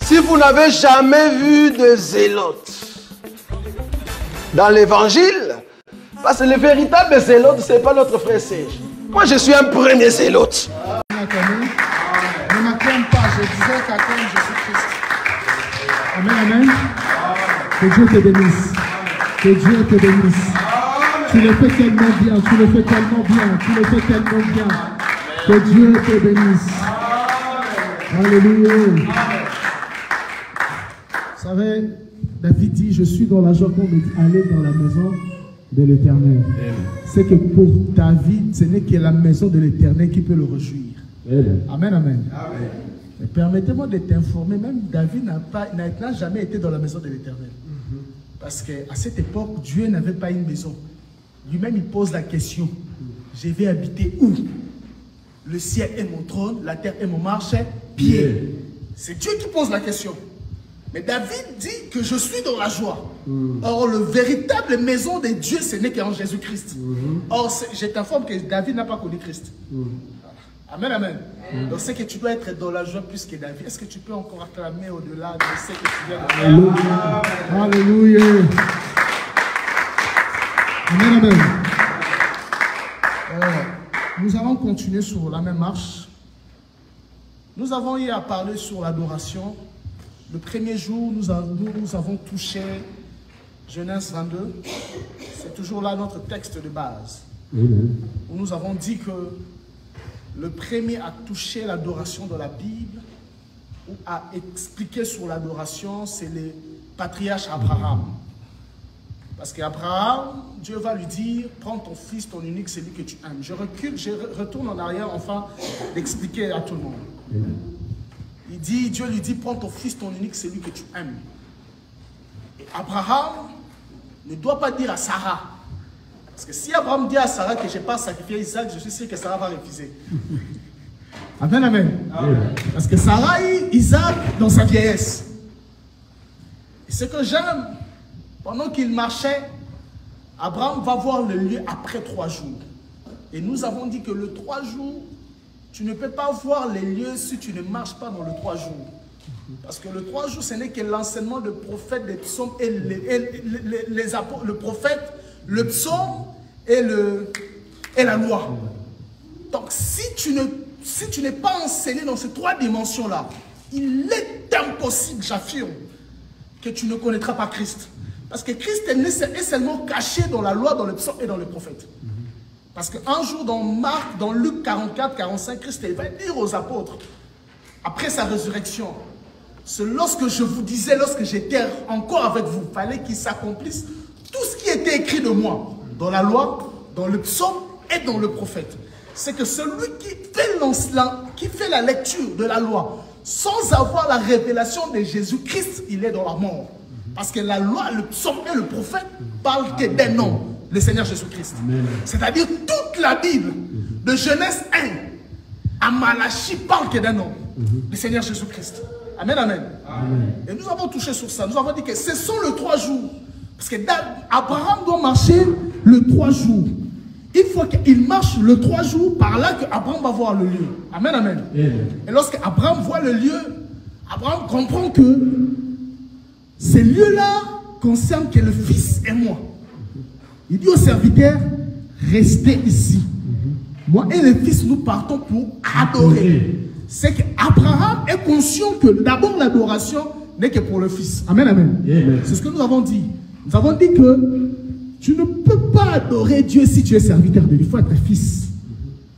Si vous n'avez jamais vu de zélotes dans l'évangile, parce que le véritable zélote, ce n'est pas notre frère Serge. Moi, je suis un premier zélote. Ne m'acclame pas, je disais qu'acclame Jésus-Christ. Amen, amen. Que Dieu te bénisse. Que Dieu te bénisse. Tu le fais tellement bien, tu le fais tellement bien, tu le fais tellement bien. Que Dieu te bénisse. Alléluia. Vous savez, David dit, je suis dans la joie qu'on me dit, allez dans la maison de l'Éternel. C'est que pour David, ce n'est que la maison de l'Éternel qui peut le réjouir. Amen, amen. Amen. Mais permettez-moi de t'informer, même David n'a jamais été dans la maison de l'Éternel. Parce qu'à cette époque, Dieu n'avait pas une maison. Lui-même, il pose la question, je vais habiter où? Le ciel est mon trône, la terre est mon marchepied. C'est Dieu qui pose la question. Mais David dit que je suis dans la joie. Or, le véritable maison de Dieu, ce n'est qu'en Jésus-Christ. Or, je t'informe que David n'a pas connu Christ. Amen, amen. Donc, c'est que tu dois être dans la joie plus que David. Est-ce que tu peux encore acclamer au-delà de ce que tu viens de faire? Alléluia. Amen, amen. Nous allons continuer sur la même marche. Nous avons eu à parler sur l'adoration. Le premier jour, nous avons touché Genèse 22. C'est toujours là notre texte de base. Où nous avons dit que le premier à toucher l'adoration de la Bible ou à expliquer sur l'adoration, c'est le patriarche Abraham. Parce qu'Abraham, Dieu va lui dire, prends ton fils, ton unique, celui que tu aimes. Je recule, je retourne en arrière, enfin, d'expliquer à tout le monde. Dieu lui dit, prends ton fils, ton unique, celui que tu aimes. Et Abraham ne doit pas dire à Sarah. Parce que si Abraham dit à Sarah que je n'ai pas sacrifié Isaac, je suis sûr que Sarah va refuser. Amen, amen. Parce que Sarah a eu Isaac dans sa vieillesse. Et ce que j'aime, pendant qu'il marchait, Abraham va voir le lieu après 3 jours. Et nous avons dit que le 3 jours, tu ne peux pas voir les lieux si tu ne marches pas dans le 3 jours. Parce que le 3 jours, ce n'est que l'enseignement de prophète, des psaumes et les apôtres, le prophète, le psaume et la loi. Donc, si tu n'es pas enseigné dans ces 3 dimensions-là, il est impossible, j'affirme, que tu ne connaîtras pas Christ. Parce que Christ est seulement caché dans la loi, dans le psaume et dans le prophète. Parce qu'un jour, dans Marc, dans Luc 44, 45, Christ va dire aux apôtres, après sa résurrection, c'est lorsque je vous disais, lorsque j'étais encore avec vous, il fallait qu'il s'accomplisse tout ce qui était écrit de moi, dans la loi, dans le psaume et dans le prophète. C'est que celui qui fait la lecture de la loi, sans avoir la révélation de Jésus-Christ, il est dans la mort. Parce que la loi, le psaume et le prophète parlent que d'un nom, le Seigneur Jésus-Christ. C'est-à-dire toute la Bible, de Genèse 1 à Malachie, parle que d'un nom, le Seigneur Jésus-Christ. Amen, amen, amen. Et nous avons touché sur ça. Nous avons dit que ce sont les 3 jours. Parce que Abraham doit marcher le 3 jours. Il faut qu'il marche le 3 jours, par là qu'Abraham va voir le lieu. Amen, amen. Et lorsque Abraham voit le lieu, Abraham comprend que ces lieux-là concernent que le Fils et moi. Il dit au serviteur, restez ici. Moi et le Fils, nous partons pour adorer. C'est qu'Abraham est conscient que d'abord l'adoration n'est que pour le Fils. Amen, amen. C'est ce que nous avons dit. Nous avons dit que tu ne peux pas adorer Dieu si tu es serviteur de lui. Il faut être fils.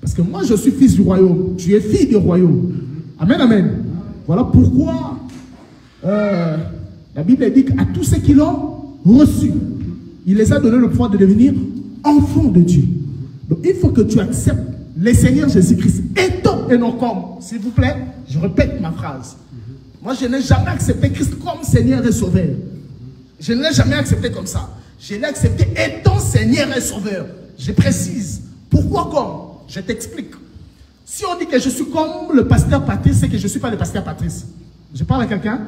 Parce que moi, je suis fils du royaume. Tu es fille du royaume. Amen, amen. Voilà pourquoi la Bible dit qu'à tous ceux qui l'ont reçu, il les a donné le pouvoir de devenir enfants de Dieu. Donc, il faut que tu acceptes le Seigneur Jésus-Christ étant et non comme. S'il vous plaît, je répète ma phrase. Moi, je n'ai jamais accepté Christ comme Seigneur et Sauveur. Je ne l'ai jamais accepté comme ça. Je l'ai accepté étant Seigneur et Sauveur. Je précise. Pourquoi comme? Je t'explique. Si on dit que je suis comme le pasteur Patrice, c'est que je ne suis pas le pasteur Patrice. Je parle à quelqu'un?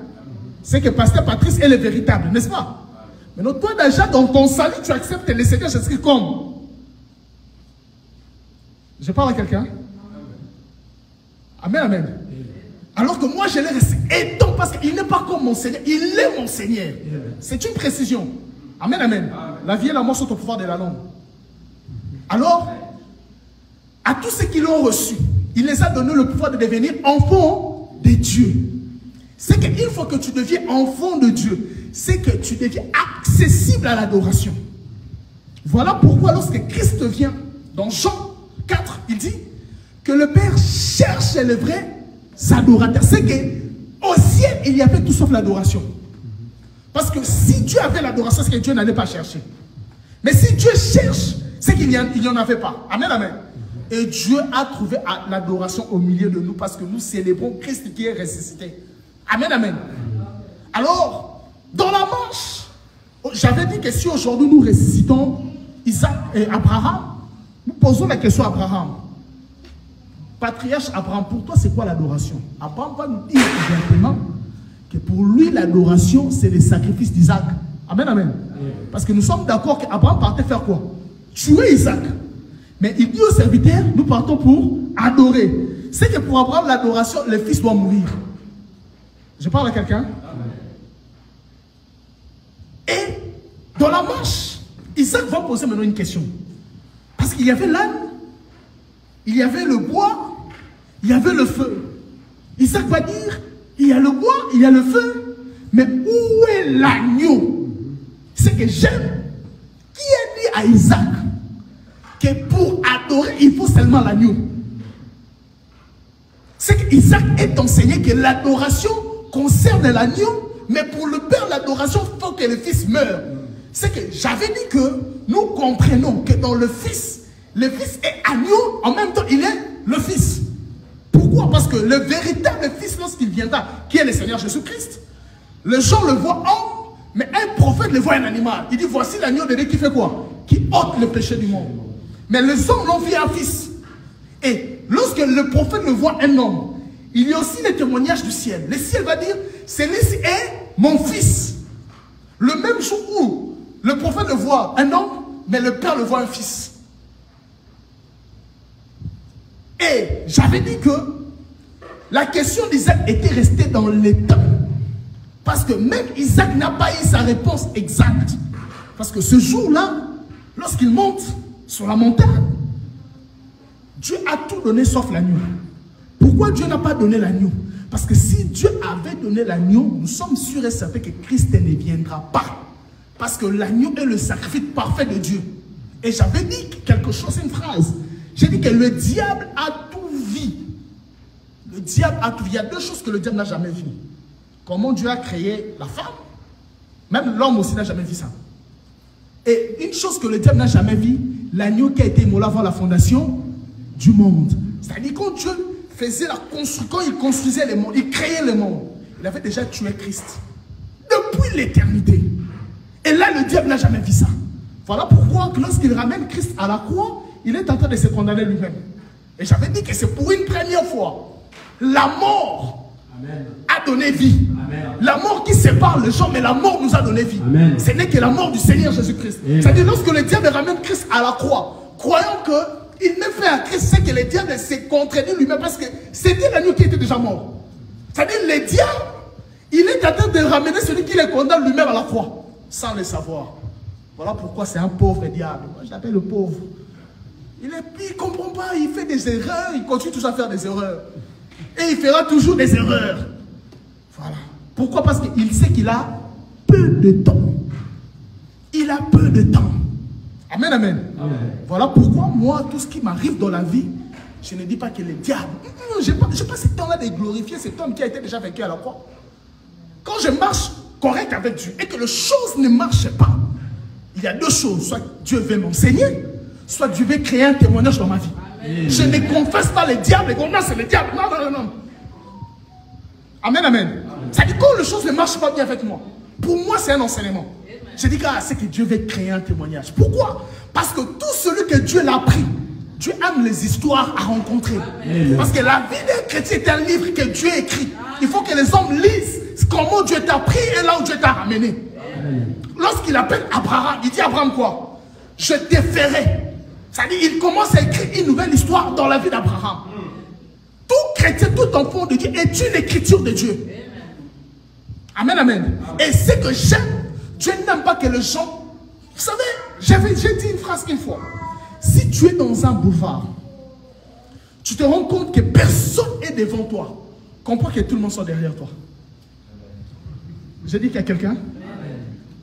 C'est que pasteur Patrice est le véritable, n'est-ce pas? Maintenant, toi déjà, dans ton salut, tu acceptes le Seigneur Jésus-Christ comme. Je parle à quelqu'un? Amen, amen. Alors que moi, je l'ai resté étant parce qu'il n'est pas mon Seigneur, il est mon Seigneur. C'est une précision. Amen, amen. La vie et la mort sont au pouvoir de la langue. Alors, à tous ceux qui l'ont reçu, il les a donné le pouvoir de devenir enfants de Dieu. C'est qu'une fois que tu deviens enfant de Dieu, c'est que tu deviens accessible à l'adoration. Voilà pourquoi lorsque Christ vient, dans Jean 4, il dit que le Père cherche les vrais adorateurs. C'est qu'au ciel, il y avait tout sauf l'adoration. Parce que si Dieu avait l'adoration, c'est que Dieu n'allait pas chercher. Mais si Dieu cherche, c'est qu'il n'y en avait pas. Amen, amen. Et Dieu a trouvé l'adoration au milieu de nous parce que nous célébrons Christ qui est ressuscité. Amen, amen. Alors, dans la marche, j'avais dit que si aujourd'hui nous ressuscitons Isaac et Abraham, nous posons la question à Abraham. Patriarche Abraham, pour toi, c'est quoi l'adoration? Abraham va nous dire exactement que pour lui, l'adoration, c'est le sacrifice d'Isaac. Amen, amen. Parce que nous sommes d'accord qu'Abraham partait faire quoi? Tuer Isaac. Mais il dit aux serviteurs, nous partons pour adorer. C'est que pour Abraham, l'adoration, le fils doit mourir. Je parle à quelqu'un? Et dans la marche, Isaac va poser maintenant une question. Parce qu'il y avait l'âne, il y avait le bois, il y avait le feu. Isaac va dire, il y a le bois, il y a le feu, mais où est l'agneau? C'est que j'aime. Qui a dit à Isaac que pour adorer, il faut seulement l'agneau? C'est qu'Isaac est enseigné que l'adoration concerne l'agneau, mais pour le Père, l'adoration, il faut que le Fils meure. C'est que j'avais dit que nous comprenons que dans le Fils est agneau, en même temps, il est le Fils. Pourquoi? Parce que le véritable Fils, lorsqu'il viendra, qui est le Seigneur Jésus-Christ, les gens le voient homme, mais un prophète le voit un animal. Il dit, voici l'agneau de Dieu qui fait quoi? Qui ôte le péché du monde. Mais les hommes l'ont vu un fils. Et lorsque le prophète le voit un homme, il y a aussi le témoignage du ciel. Le ciel va dire, celui-ci est mon fils. Le même jour où le prophète le voit un homme, mais le Père le voit un fils. Et j'avais dit que la question d'Isaac était restée dans les temps. Parce que même Isaac n'a pas eu sa réponse exacte. Parce que ce jour-là, lorsqu'il monte sur la montagne, Dieu a tout donné sauf l'agneau. Pourquoi Dieu n'a pas donné l'agneau? Parce que si Dieu avait donné l'agneau, nous sommes sûrs et certains que Christ ne viendra pas. Parce que l'agneau est le sacrifice parfait de Dieu. Et j'avais dit quelque chose, une phrase. J'ai dit que le diable a tout vu. Le diable a tout vu. Il y a deux choses que le diable n'a jamais vues. Comment Dieu a créé la femme. Même l'homme aussi n'a jamais vu ça. Et une chose que le diable n'a jamais vue, l'agneau qui a été immolé avant la fondation du monde. C'est-à-dire quand Dieu faisait la construction, quand il construisait le monde, il créait le monde, il avait déjà tué Christ. Depuis l'éternité. Et là, le diable n'a jamais vu ça. Voilà pourquoi lorsqu'il ramène Christ à la croix, il est en train de se condamner lui-même. Et j'avais dit que c'est pour une première fois. La mort a donné vie. Amen. La mort qui sépare les gens, mais la mort nous a donné vie. Amen. Ce n'est que la mort du Seigneur Jésus-Christ. C'est-à-dire lorsque le diable ramène Christ à la croix, croyant qu'il met fait à Christ, c'est que le diable s'est contredit lui-même parce que c'était l'agneau qui était déjà mort. C'est-à-dire le diable, il est en train de ramener celui qui le condamne lui-même à la croix, sans le savoir. Voilà pourquoi c'est un pauvre diable. Moi, je l'appelle le pauvre. Il ne comprend pas, il fait des erreurs, il continue toujours à faire des erreurs. Et il fera toujours des erreurs. Voilà. Pourquoi? Parce qu'il sait qu'il a peu de temps. Il a peu de temps. Amen, amen. Amen. Voilà pourquoi moi, tout ce qui m'arrive dans la vie, je ne dis pas que le diable. Je n'ai pas ce temps-là de glorifier cet homme qui a été déjà vaincu à la croix. Quand je marche correct avec Dieu et que les choses ne marchent pas, il y a deux choses. Soit Dieu veut m'enseigner, soit Dieu veut créer un témoignage dans ma vie. Amen. Je ne confesse pas le diable. Non, c'est le diable. Non, non, non. Amen, amen. Ça dit quand les choses ne marchent pas bien avec moi, pour moi, c'est un enseignement. Je dis que c'est que Dieu veut créer un témoignage. Pourquoi? Parce que tout celui que Dieu l'a pris, Dieu aime les histoires à rencontrer. Amen. Parce que la vie d'un chrétien est un livre que Dieu écrit. Il faut que les hommes lisent comment Dieu t'a pris et là où Dieu t'a ramené. Lorsqu'il appelle Abraham, il dit Abraham quoi? Je te ferai. C'est-à-dire il commence à écrire une nouvelle histoire dans la vie d'Abraham. Tout chrétien, tout enfant de Dieu est une écriture de Dieu. Amen, amen. Et ce que j'aime, Dieu n'aime pas que les gens... Vous savez, j'ai dit une phrase une fois. Si tu es dans un boulevard, tu te rends compte que personne n'est devant toi. Comprends que tout le monde soit derrière toi. J'ai dit qu'il y a quelqu'un.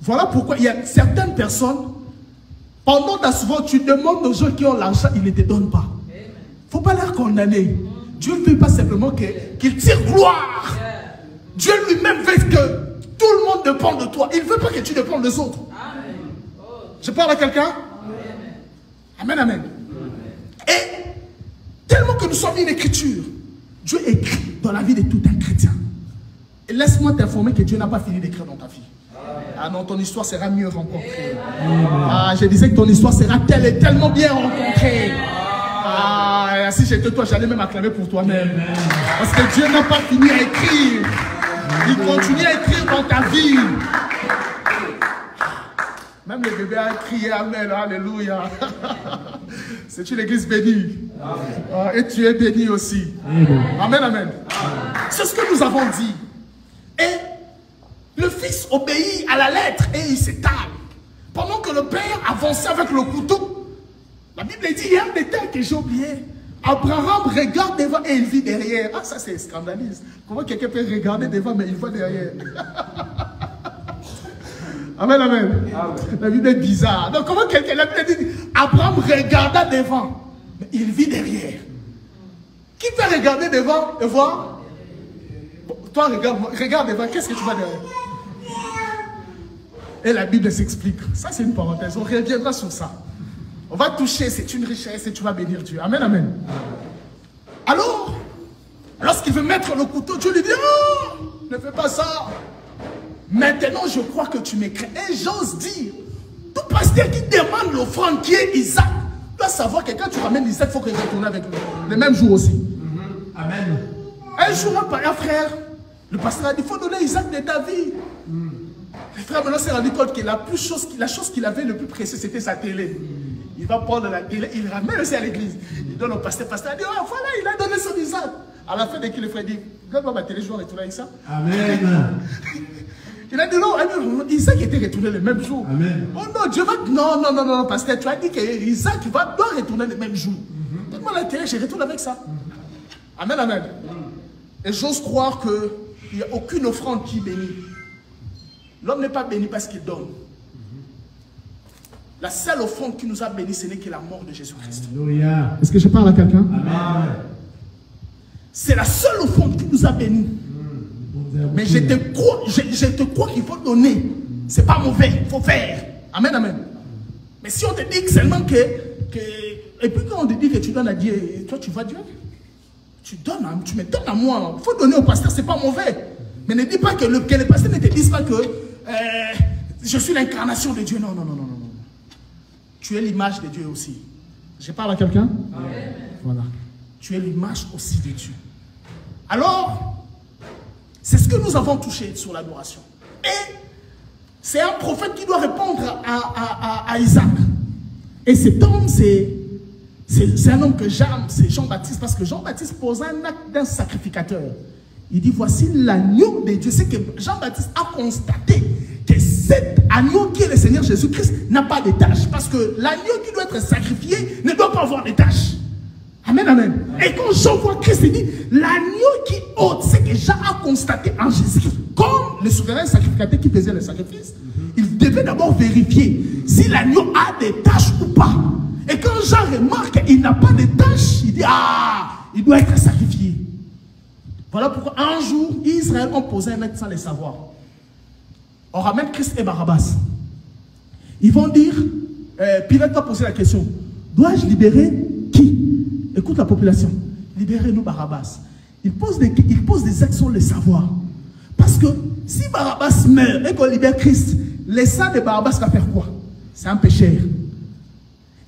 Voilà pourquoi il y a certaines personnes, pendant ta souvent, tu demandes aux gens qui ont l'argent, ils ne te donnent pas. Il ne faut pas les condamner. Dieu ne veut pas simplement qu'ils tirent gloire. Dieu lui-même veut que tout le monde dépend de toi. Il ne veut pas que tu dépendes des autres. Je parle à quelqu'un? Amen, amen. Et tellement que nous sommes une écriture, Dieu écrit dans la vie de tout un chrétien. Et laisse-moi t'informer que Dieu n'a pas fini d'écrire dans ta vie. Ah non, ton histoire sera mieux rencontrée. Ah, je disais que ton histoire sera tellement bien rencontrée. Ah, si j'étais toi, j'allais même acclamer pour toi-même. Parce que Dieu n'a pas fini à écrire. Il continue à écrire dans ta vie. Même le bébé a crié Amen, Alléluia. C'est une église bénie. Et tu es béni aussi. Amen, amen. C'est ce que nous avons dit. Et le fils obéit à la lettre et il s'étale. Pendant que le père avançait avec le couteau, la Bible dit, il y a un détail que j'ai oublié. Abraham regarde devant et il vit derrière. Ah, ça c'est scandaleux. Comment quelqu'un peut regarder devant mais il voit derrière? Amen, amen. La Bible est bizarre. Donc comment quelqu'un, la Bible dit, Abraham regarda devant, mais il vit derrière. Qui peut regarder devant et voir? Toi, regarde devant, qu'est-ce que tu vois derrière? Et la Bible s'explique. Ça, c'est une parenthèse. On reviendra sur ça. On va toucher, c'est une richesse et tu vas bénir Dieu. Amen, amen. Alors, lorsqu'il veut mettre le couteau, Dieu lui dit, oh, ne fais pas ça. Maintenant, je crois que tu m'écris. Et j'ose dire, tout pasteur qui demande l'offrande qui est Isaac, doit savoir que quand tu ramènes Isaac, il faut qu'il retourne avec lui. Le même jour aussi. Amen. Un jour, un frère, le pasteur a dit, il faut donner Isaac de ta vie. Le frère maintenant s'est rendu compte que la chose qu'il avait le plus précieux, c'était sa télé. Il va prendre la télé, il ramène aussi à l'église. Il donne au pasteur. Le pasteur a dit, oh, voilà, il a donné son Isaac. À la fin, dès qu'il le frère dit, regarde-moi ma télé, je vais retourner avec ça. Amen. Il a dit, non, Isaac était retourné le même jour. Amen. Oh non, Dieu va... Non, pasteur, tu as dit que Isaac doit retourner le même jour. Donne-moi la télé, je retourne avec ça. Amen, amen. Et j'ose croire qu'il n'y a aucune offrande qui bénit. L'homme n'est pas béni parce qu'il donne. La seule offrande qui nous a bénis, ce n'est que la mort de Jésus-Christ. Est-ce que je parle à quelqu'un? Amen. C'est la seule offrande qui nous a bénis. Mais je te crois qu'il faut donner. Ce n'est pas mauvais, il faut faire. Amen, amen. Mais si on te dit seulement que... Et puis quand on te dit que tu donnes à Dieu, toi tu vois Dieu, tu donnes, tu me donnes à moi. Il faut donner au pasteur, ce n'est pas mauvais. Mais ne dis pas que le pasteur ne te dise pas que je suis l'incarnation de Dieu. Non. Tu es l'image de Dieu aussi. Je parle à quelqu'un? Voilà. Tu es l'image aussi de Dieu. Alors, c'est ce que nous avons touché sur l'adoration. Et c'est un prophète qui doit répondre à Isaac. Et cet homme, c'est un homme que j'aime, c'est Jean-Baptiste, parce que Jean-Baptiste pose un acte d'un sacrificateur. Il dit, voici l'agneau de Dieu. C'est que Jean-Baptiste a constaté que cet agneau qui est le Seigneur Jésus-Christ n'a pas de tâches. Parce que l'agneau qui doit être sacrifié ne doit pas avoir de tâches. Amen, amen. Et quand Jean voit Christ, il dit, l'agneau qui ôte, c'est que Jean a constaté en Jésus-Christ. Comme le souverain sacrificateur qui faisait le sacrifice, il devait d'abord vérifier si l'agneau a des tâches ou pas. Et quand Jean remarque qu'il n'a pas de tâches, il dit, ah, il doit être sacrifié. Voilà pourquoi un jour, Israël ont posé un acte sans le savoir. On ramène Christ et Barabbas. Ils vont dire, Pilate va poser la question, dois-je libérer qui? Écoute la population, libérez-nous Barabbas. Il pose des actes sans le savoir. Parce que si Barabbas meurt et qu'on libère Christ, le sang de Barabbas va faire quoi? C'est un pécheur.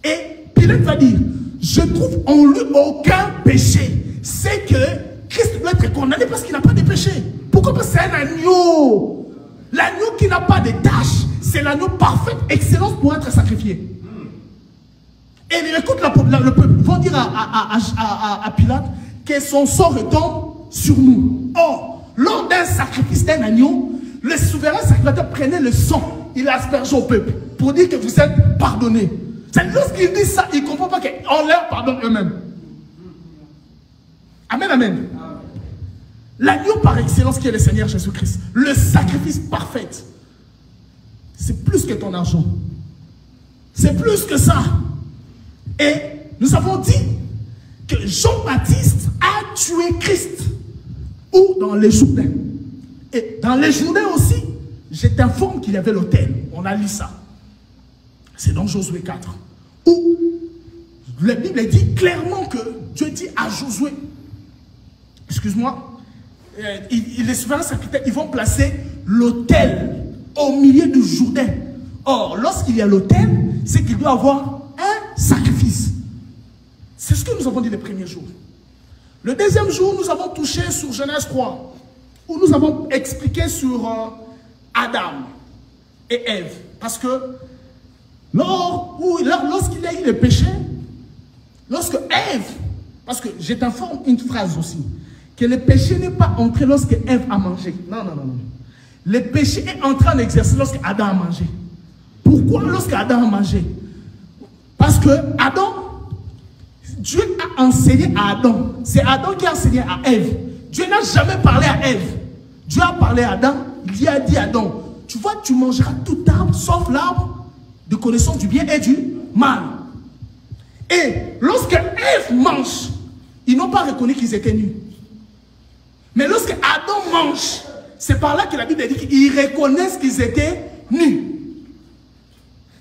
Et Pilate va dire, je trouve en lui aucun péché. C'est que Christ doit être condamné parce qu'il n'a pas de péché. Pourquoi? Parce que c'est un agneau. L'agneau qui n'a pas de tâches, c'est l'agneau parfait, excellence pour être sacrifié. Et écoute, le peuple vont dire à Pilate que son sort retombe sur nous. Or, lors d'un sacrifice d'un agneau, le souverain sacrificateur prenait le sang, il l'aspergeait au peuple pour dire que vous êtes pardonnés. Lorsqu'ils disent ça, ils ne comprennent pas qu'on leur pardonne eux-mêmes. Amen, amen. L'agneau par excellence qui est le Seigneur Jésus-Christ, le sacrifice parfait, c'est plus que ton argent. C'est plus que ça. Et nous avons dit que Jean-Baptiste a tué Christ. Ou dans les Jourdains. Et dans les Jourdains aussi, je t'informe qu'il y avait l'autel. On a lu ça. C'est dans Josué 4. Où la Bible dit clairement que Dieu dit à Josué, excuse-moi, les souverains sacrificateurs, ils vont placer l'autel au milieu du Jourdain. Or, lorsqu'il y a l'autel, c'est qu'il doit avoir un sacrifice. C'est ce que nous avons dit les premiers jours. Le deuxième jour, nous avons touché sur Genèse 3, où nous avons expliqué sur Adam et Ève. Parce que lorsqu'il y a eu le péché, lorsque Ève, parce que je t'informe une phrase aussi, que le péché n'est pas entré lorsque Ève a mangé. Non, non, non, non. Le péché est entré en exercice lorsque Adam a mangé. Pourquoi lorsque Adam a mangé? Parce que Dieu a enseigné à Adam. C'est Adam qui a enseigné à Ève. Dieu n'a jamais parlé à Ève. Dieu a parlé à Adam. Il a dit à Adam, tu vois, tu mangeras tout arbre sauf l'arbre de connaissance du bien et du mal. Et lorsque Ève mange, ils n'ont pas reconnu qu'ils étaient nus. Mais lorsque Adam mange, c'est par là que la Bible dit qu'ils reconnaissent qu'ils étaient nus.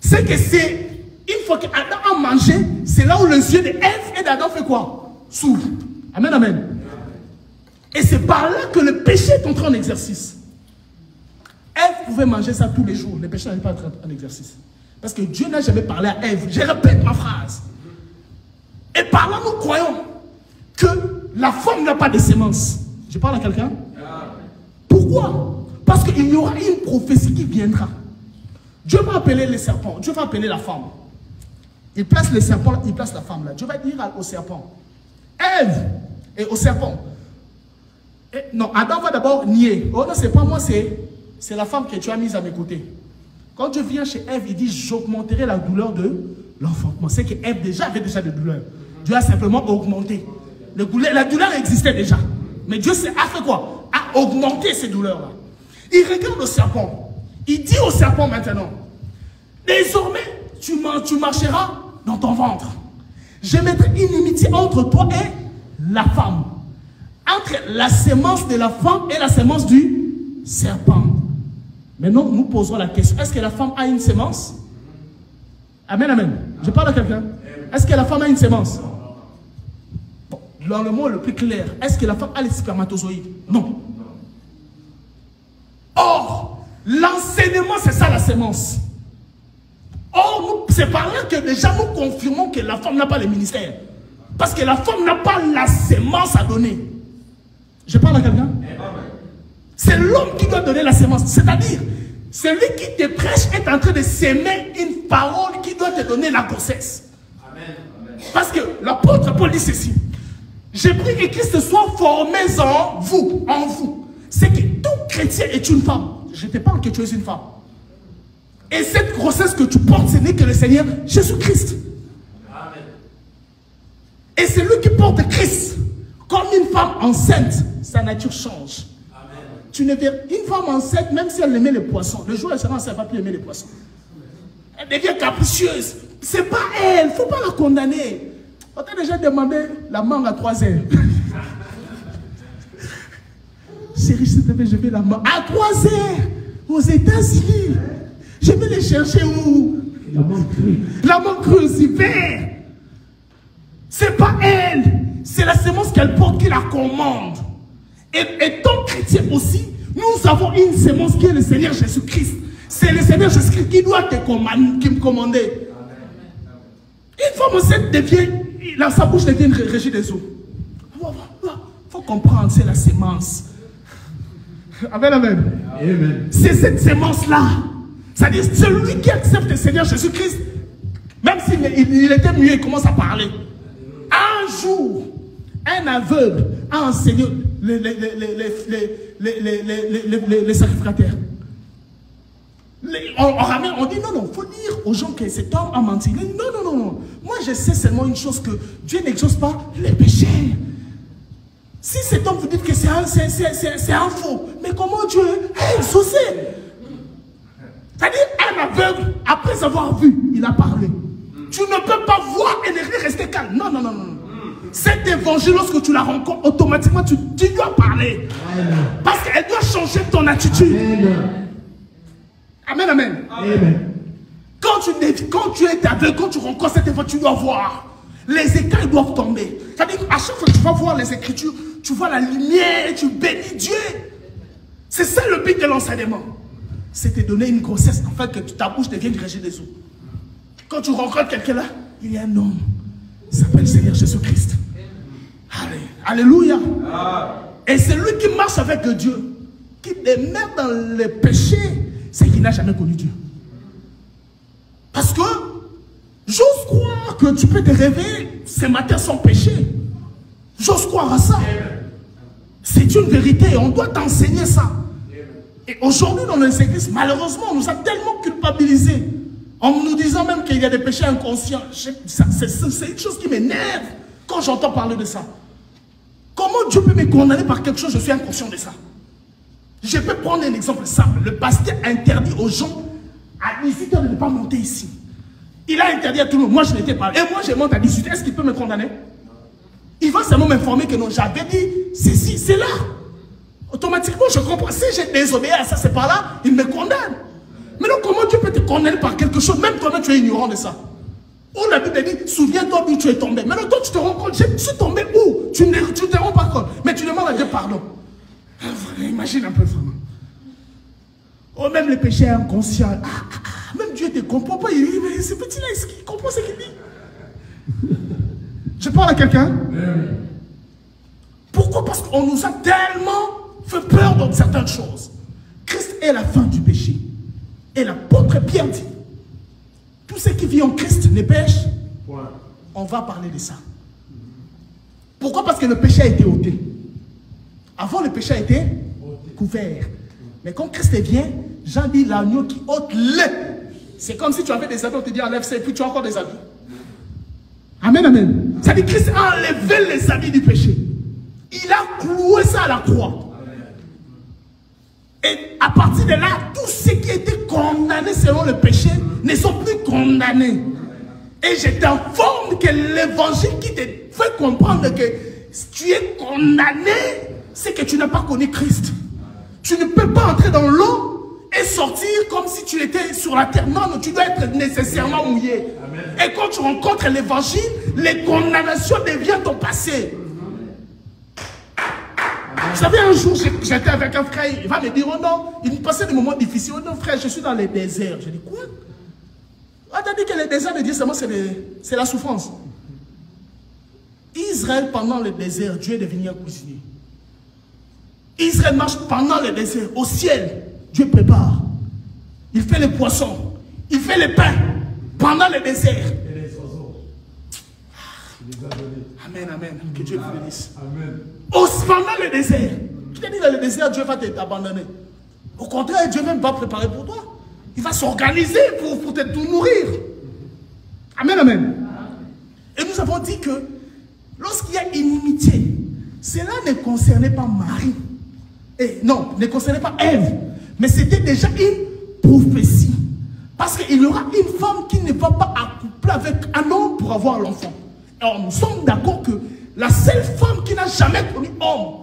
C'est que c'est une fois qu'Adam a mangé, c'est là où les yeux d'Ève et d'Adam fait quoi? S'ouvrent. Amen, amen. Et c'est par là que le péché est entré en exercice. Ève pouvait manger ça tous les jours. Le péché n'allait pas entrer en exercice. Parce que Dieu n'a jamais parlé à Ève. Je répète ma phrase. Et par là, nous croyons que la femme n'a pas de sémence. Je parle à quelqu'un? Pourquoi? Parce qu'il y aura une prophétie qui viendra. Dieu va appeler les serpents. Dieu va appeler la femme. Il place le serpent, il place la femme là. Dieu va dire au serpent, Ève, et au serpent. Et, non, Adam va d'abord nier. Oh non, c'est pas moi, c'est la femme que tu as mise à mes côtés. Quand Dieu vient chez Ève, il dit, j'augmenterai la douleur de l'enfantement. C'est que Ève avait déjà de douleur. Dieu a simplement augmenté. La douleur existait déjà. Mais Dieu a fait quoi? A augmenté ces douleurs-là. Il regarde le serpent. Il dit au serpent maintenant, désormais, tu marcheras dans ton ventre. Je mettrai une inimitié entre toi et la femme. Entre la sémence de la femme et la sémence du serpent. Maintenant, nous posons la question. Est-ce que la femme a une sémence? Amen, amen. Je parle à quelqu'un. Est-ce que la femme a une sémence? Bon, dans le mot le plus clair, est-ce que la femme a les spermatozoïdes? Non. Or, l'enseignement, c'est ça la sémence. Or, c'est par là que déjà nous confirmons que la femme n'a pas le ministère. Parce que la femme n'a pas la sémence à donner. Je parle à quelqu'un? C'est l'homme qui doit donner la sémence. C'est-à-dire, celui qui te prêche est en train de s'aimer une parole qui doit te donner la grossesse. Amen. Parce que l'apôtre Paul dit ceci. J'ai pris que Christ soit formé en vous. C'est que tout chrétien est une femme. Je te parle que tu es une femme. Et cette grossesse que tu portes, ce n'est que le Seigneur Jésus-Christ. Et c'est lui qui porte Christ. Comme une femme enceinte, sa nature change. Amen. Tu ne verras une femme enceinte, même si elle aimait les poissons. Le jour où elle sera enceinte, elle ne va plus aimer les poissons. Elle devient capricieuse. C'est pas elle, il ne faut pas la condamner. On t'a déjà demandé la mangue à 3 heures. Chérie, s'il te plaît, je vais la mangue. À 3 heures, aux États-Unis. Je vais les chercher où? La mangue crue. La mangue crue aussi, vert. C'est pas elle. C'est la sémence qu'elle porte qui la commande. Et tant chrétien aussi, nous avons une sémence qui est le Seigneur Jésus-Christ. C'est le Seigneur Jésus-Christ qui doit te commander. Une fois enceinte devient, sa bouche devient une régie des eaux. Il faut comprendre, c'est la sémence. Amen, amen. Amen. C'est cette sémence-là. C'est-à-dire, celui qui accepte le Seigneur Jésus-Christ, même s'il était muet, il commence à parler. Un jour, un aveugle a enseigné les sacrificateurs. On ramène, on dit non, non, il faut dire aux gens que cet homme a menti. Non, non, non, non. Moi, je sais seulement une chose, que Dieu n'exauce pas les péchés. Si cet homme vous dit que c'est un faux, mais comment Dieu a exaucé? C'est-à-dire, un aveugle, après avoir vu, il a parlé. Tu ne peux pas voir et rester calme. Non, non, non, non. Cet évangile, lorsque tu la rencontres, automatiquement, tu dois parler. Parce qu'elle doit changer ton attitude. Amen, amen. Amen. Quand tu es aveugle, quand tu rencontres cette évangile, tu dois voir. Les écailles doivent tomber. C'est-à-dire qu'à chaque fois que tu vas voir les Écritures, tu vois la lumière et tu bénis Dieu. C'est ça le but de l'enseignement. C'est te donner une grossesse, afin que ta bouche devienne régée des eaux. Quand tu rencontres quelqu'un là, il y a un homme. Il s'appelle Seigneur Jésus-Christ. Alléluia. Et c'est lui qui marche avec Dieu, qui demeure dans le péché, c'est qu'il n'a jamais connu Dieu. Parce que j'ose croire que tu peux te réveiller ce matin sans péché. J'ose croire à ça. C'est une vérité, on doit t'enseigner ça. Et aujourd'hui dans les églises, malheureusement, on nous a tellement culpabilisés, en nous disant même qu'il y a des péchés inconscients. C'est une chose qui m'énerve quand j'entends parler de ça. Comment Dieu peut me condamner par quelque chose, je suis inconscient de ça? Je peux prendre un exemple simple. Le pasteur interdit aux gens à 18h de ne pas monter ici. Il a interdit à tout le monde. Moi, je n'étais pas. Et moi, je monte à 18h. Est-ce qu'il peut me condamner? Il va seulement m'informer que non, j'avais dit ceci, c'est là. Automatiquement, je comprends. Si j'ai désobéi à ça, c'est pas là, il me condamne. Mais donc, comment Dieu peut te condamner par quelque chose? Même toi-même, tu es ignorant de ça. Où la Bible dit, souviens-toi d'où tu es tombé. Maintenant, toi, tu te rends compte, je suis tombé où? Tu ne te rends pas compte. Mais tu demandes à Dieu pardon. Imagine un peu, vraiment. Oh, même les péchés inconscients. Même Dieu ne te comprend pas. Il dit, mais ce petit-là, est-ce qu'il comprend ce qu'il dit? Je parle à quelqu'un? Pourquoi? Parce qu'on nous a tellement fait peur dans certaines choses. Christ est la fin du péché. Et l'apôtre Pierre dit, tous ceux qui vivent en Christ ne pêchent. On va parler de ça. Pourquoi? Parce que le péché a été ôté. Avant, le péché a été couvert. Mais quand Christ vient, Jean dit l'agneau qui ôte le. C'est comme si tu avais des habits, on te dit enlève ça et puis tu as encore des habits. Amen, amen. Ça dit Christ a enlevé les habits du péché. Il a cloué ça à la croix. Et à partir de là, tous ceux qui étaient condamnés selon le péché ne sont plus condamnés. Et je t'informe que l'évangile qui te fait comprendre que tu es condamné, c'est que tu n'as pas connu Christ. Tu ne peux pas entrer dans l'eau et sortir comme si tu étais sur la terre. Non, non, tu dois être nécessairement mouillé. Amen. Et quand tu rencontres l'évangile, les condamnations deviennent ton passé. Vous savez, un jour, j'étais avec un frère, il va me dire, oh non, il me passait des moments difficiles. Oh non, frère, je suis dans les déserts. Je dis, quoi? Ah, t'as dit que les déserts de Dieu, c'est la souffrance. Israël, pendant le désert, Dieu est devenu un cuisinier. Israël marche pendant le désert. Au ciel, Dieu prépare. Il fait les poissons. Il fait les pains. Pendant le désert. Et les oiseaux. Amen, amen. Que Dieu vous bénisse. Amen. Pendant le désert. Qui t'a dit dans le désert, Dieu va t'abandonner. Au contraire, Dieu même va préparer pour toi. Il va s'organiser pour te nourrir. Amen, amen. Et nous avons dit que lorsqu'il y a inimitié, cela ne concernait pas Marie. Et non, ne concernait pas Ève. Mais c'était déjà une prophétie. Parce qu'il y aura une femme qui ne va pas accoupler avec un homme pour avoir l'enfant. Alors nous sommes d'accord que la seule femme qui n'a jamais connu homme,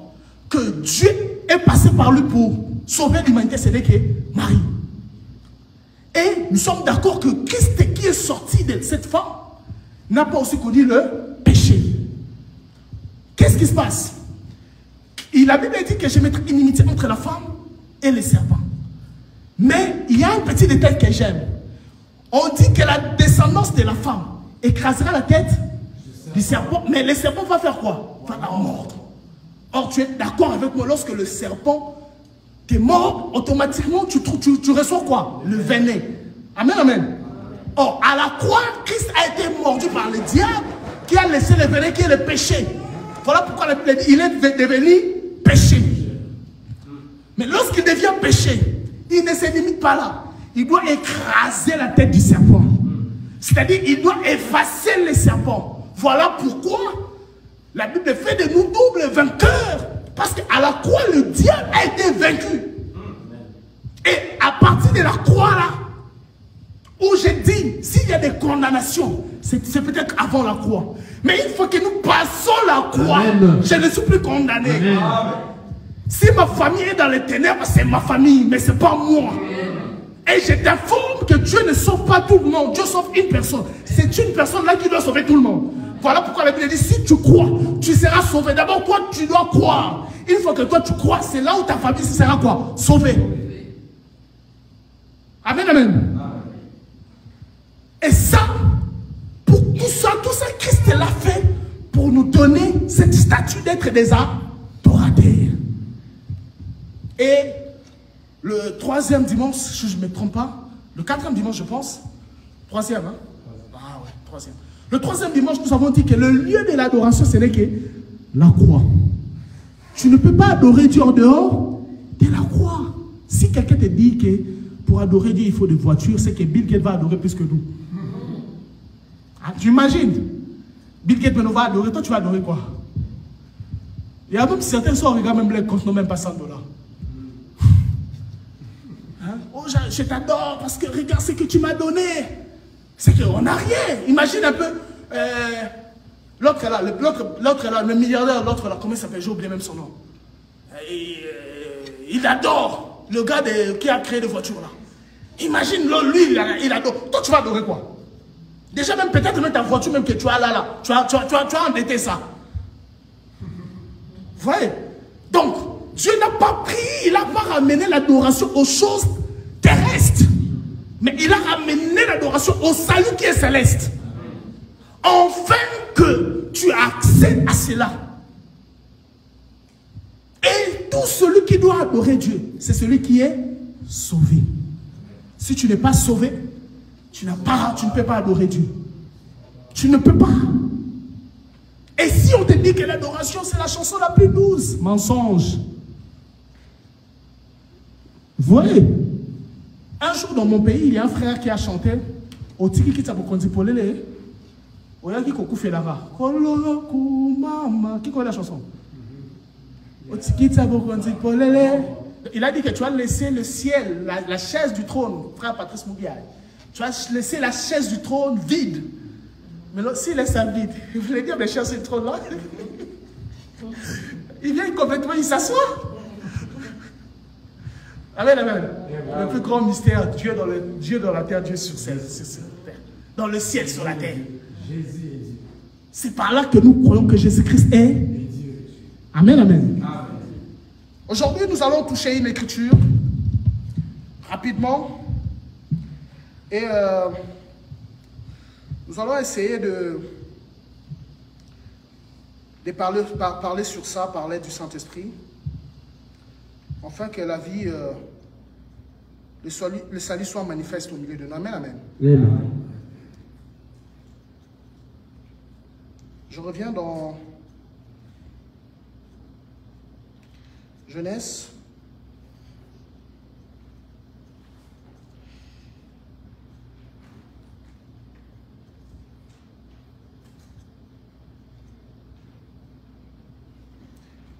que Dieu est passé par lui pour sauver l'humanité, c'était que Marie. Et nous sommes d'accord que Christ qui est sorti de cette femme n'a pas aussi connu le péché. Qu'est-ce qui se passe? La Bible dit que je mettrai une inimitié entre la femme et le serpent. Mais il y a un petit détail que j'aime. On dit que la descendance de la femme écrasera la tête du serpent. Mais le serpent va faire quoi? Va la mordre. Or, tu es d'accord avec moi, lorsque le serpent te mord, automatiquement, tu reçois quoi? Le venin. Amen, amen. Or, à la croix, Christ a été mordu par le diable qui a laissé le venin qui est le péché. Voilà pourquoi il est devenu péché. Mais lorsqu'il devient péché, il ne se limite pas là. Il doit écraser la tête du serpent. C'est-à-dire, il doit effacer les serpents. Voilà pourquoi la Bible fait de nous doubles vainqueurs. Parce qu'à la croix, le diable a été vaincu. Et à partir de la croix là, où j'ai dit, s'il y a des condamnations, c'est peut-être avant la croix. Mais une fois que nous passons la croix, Amen. Je ne suis plus condamné. Amen. Si ma famille est dans les ténèbres, c'est ma famille, mais ce n'est pas moi. Et je t'informe que Dieu ne sauve pas tout le monde. Dieu sauve une personne. C'est une personne là qui doit sauver tout le monde. Voilà pourquoi la Bible dit, si tu crois, tu seras sauvé. D'abord, toi, tu dois croire. Une fois que toi, tu crois, c'est là où ta famille sera quoi? Sauvée. Amen, amen. Et ça, pour tout ça, Christ l'a fait pour nous donner cette statue d'être des adorateurs. Et le troisième dimanche, si je ne me trompe pas, le quatrième dimanche, je pense, troisième, hein? Ah ouais, troisième. Le troisième dimanche, nous avons dit que le lieu de l'adoration, ce n'est que la croix. Tu ne peux pas adorer Dieu en dehors de la croix. Si quelqu'un te dit que pour adorer Dieu, il faut des voitures, c'est que Bill Gates va adorer plus que nous. Ah, tu imagines? Bill Gates va adorer, toi tu vas adorer quoi? Il y a même certains soirs, regarde même les comptes, non même pas $100. Hein? Oh, je t'adore parce que regarde ce que tu m'as donné. C'est qu'on n'a rien. Imagine un peu l'autre là, le milliardaire, l'autre là, comment il s'appelle? J'ai oublié même son nom. Il adore le gars qui a créé des voitures là. Imagine, lui, il adore. Toi, tu vas adorer quoi? Déjà, même peut-être même ta voiture même que tu as là, tu as endetté ça. Vous voyez? Donc, Dieu n'a pas pris, il n'a pas ramené l'adoration aux choses terrestres. Mais il a ramené l'adoration au salut qui est céleste. Enfin que tu accèdes à cela. Et tout celui qui doit adorer Dieu, c'est celui qui est sauvé. Si tu n'es pas sauvé, tu ne peux pas adorer Dieu. Tu ne peux pas. Et si on te dit que l'adoration, c'est la chanson la plus douce, mensonge. Vous voyez? Un jour dans mon pays, il y a un frère qui a chanté au tiki qui t'abokondi polele. Oyaki koku felara. Koloku mama. Qui connaît la chanson? Au tiki t'abokondi polele. Il a dit que tu as laissé le ciel, la chaise du trône, frère Patrice Mougiaï. Tu as laissé la chaise du trône vide. Mais s'il laisse ça vide, il voulait dire, mais chaise du trône là. Il vient complètement, il s'assoit. Amen, amen. Le plus grand mystère, Dieu dans la terre, Dieu sur cette terre. Dans le ciel, sur la terre. C'est par là que nous croyons que Jésus-Christ est. Amen, amen. Aujourd'hui, nous allons toucher une écriture rapidement. Et nous allons essayer de parler sur ça, parler du Saint-Esprit, afin que la vie, le salut soit manifeste au milieu de nous. Amen, amen. Amen. Je reviens dans Genèse.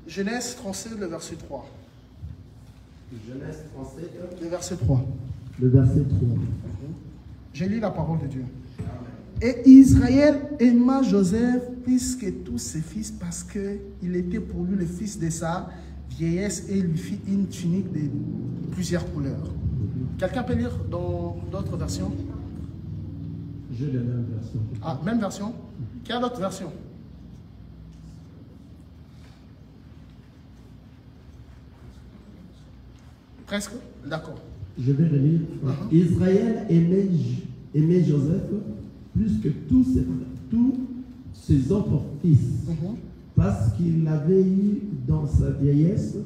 Genèse 37, le verset 3. Genèse 37, le verset 3. Le verset 3. J'ai lu la parole de Dieu. Et Israël aima Joseph plus que tous ses fils parce qu'il était pour lui le fils de sa vieillesse et il lui fit une tunique de plusieurs couleurs. Quelqu'un peut lire dans d'autres versions? J'ai la même version. Ah, même version? Qui a d'autres versions? Presque? D'accord. Je vais relire. Israël aimait Joseph plus que tous ses autres fils, parce qu'il l'avait eu dans sa vieillesse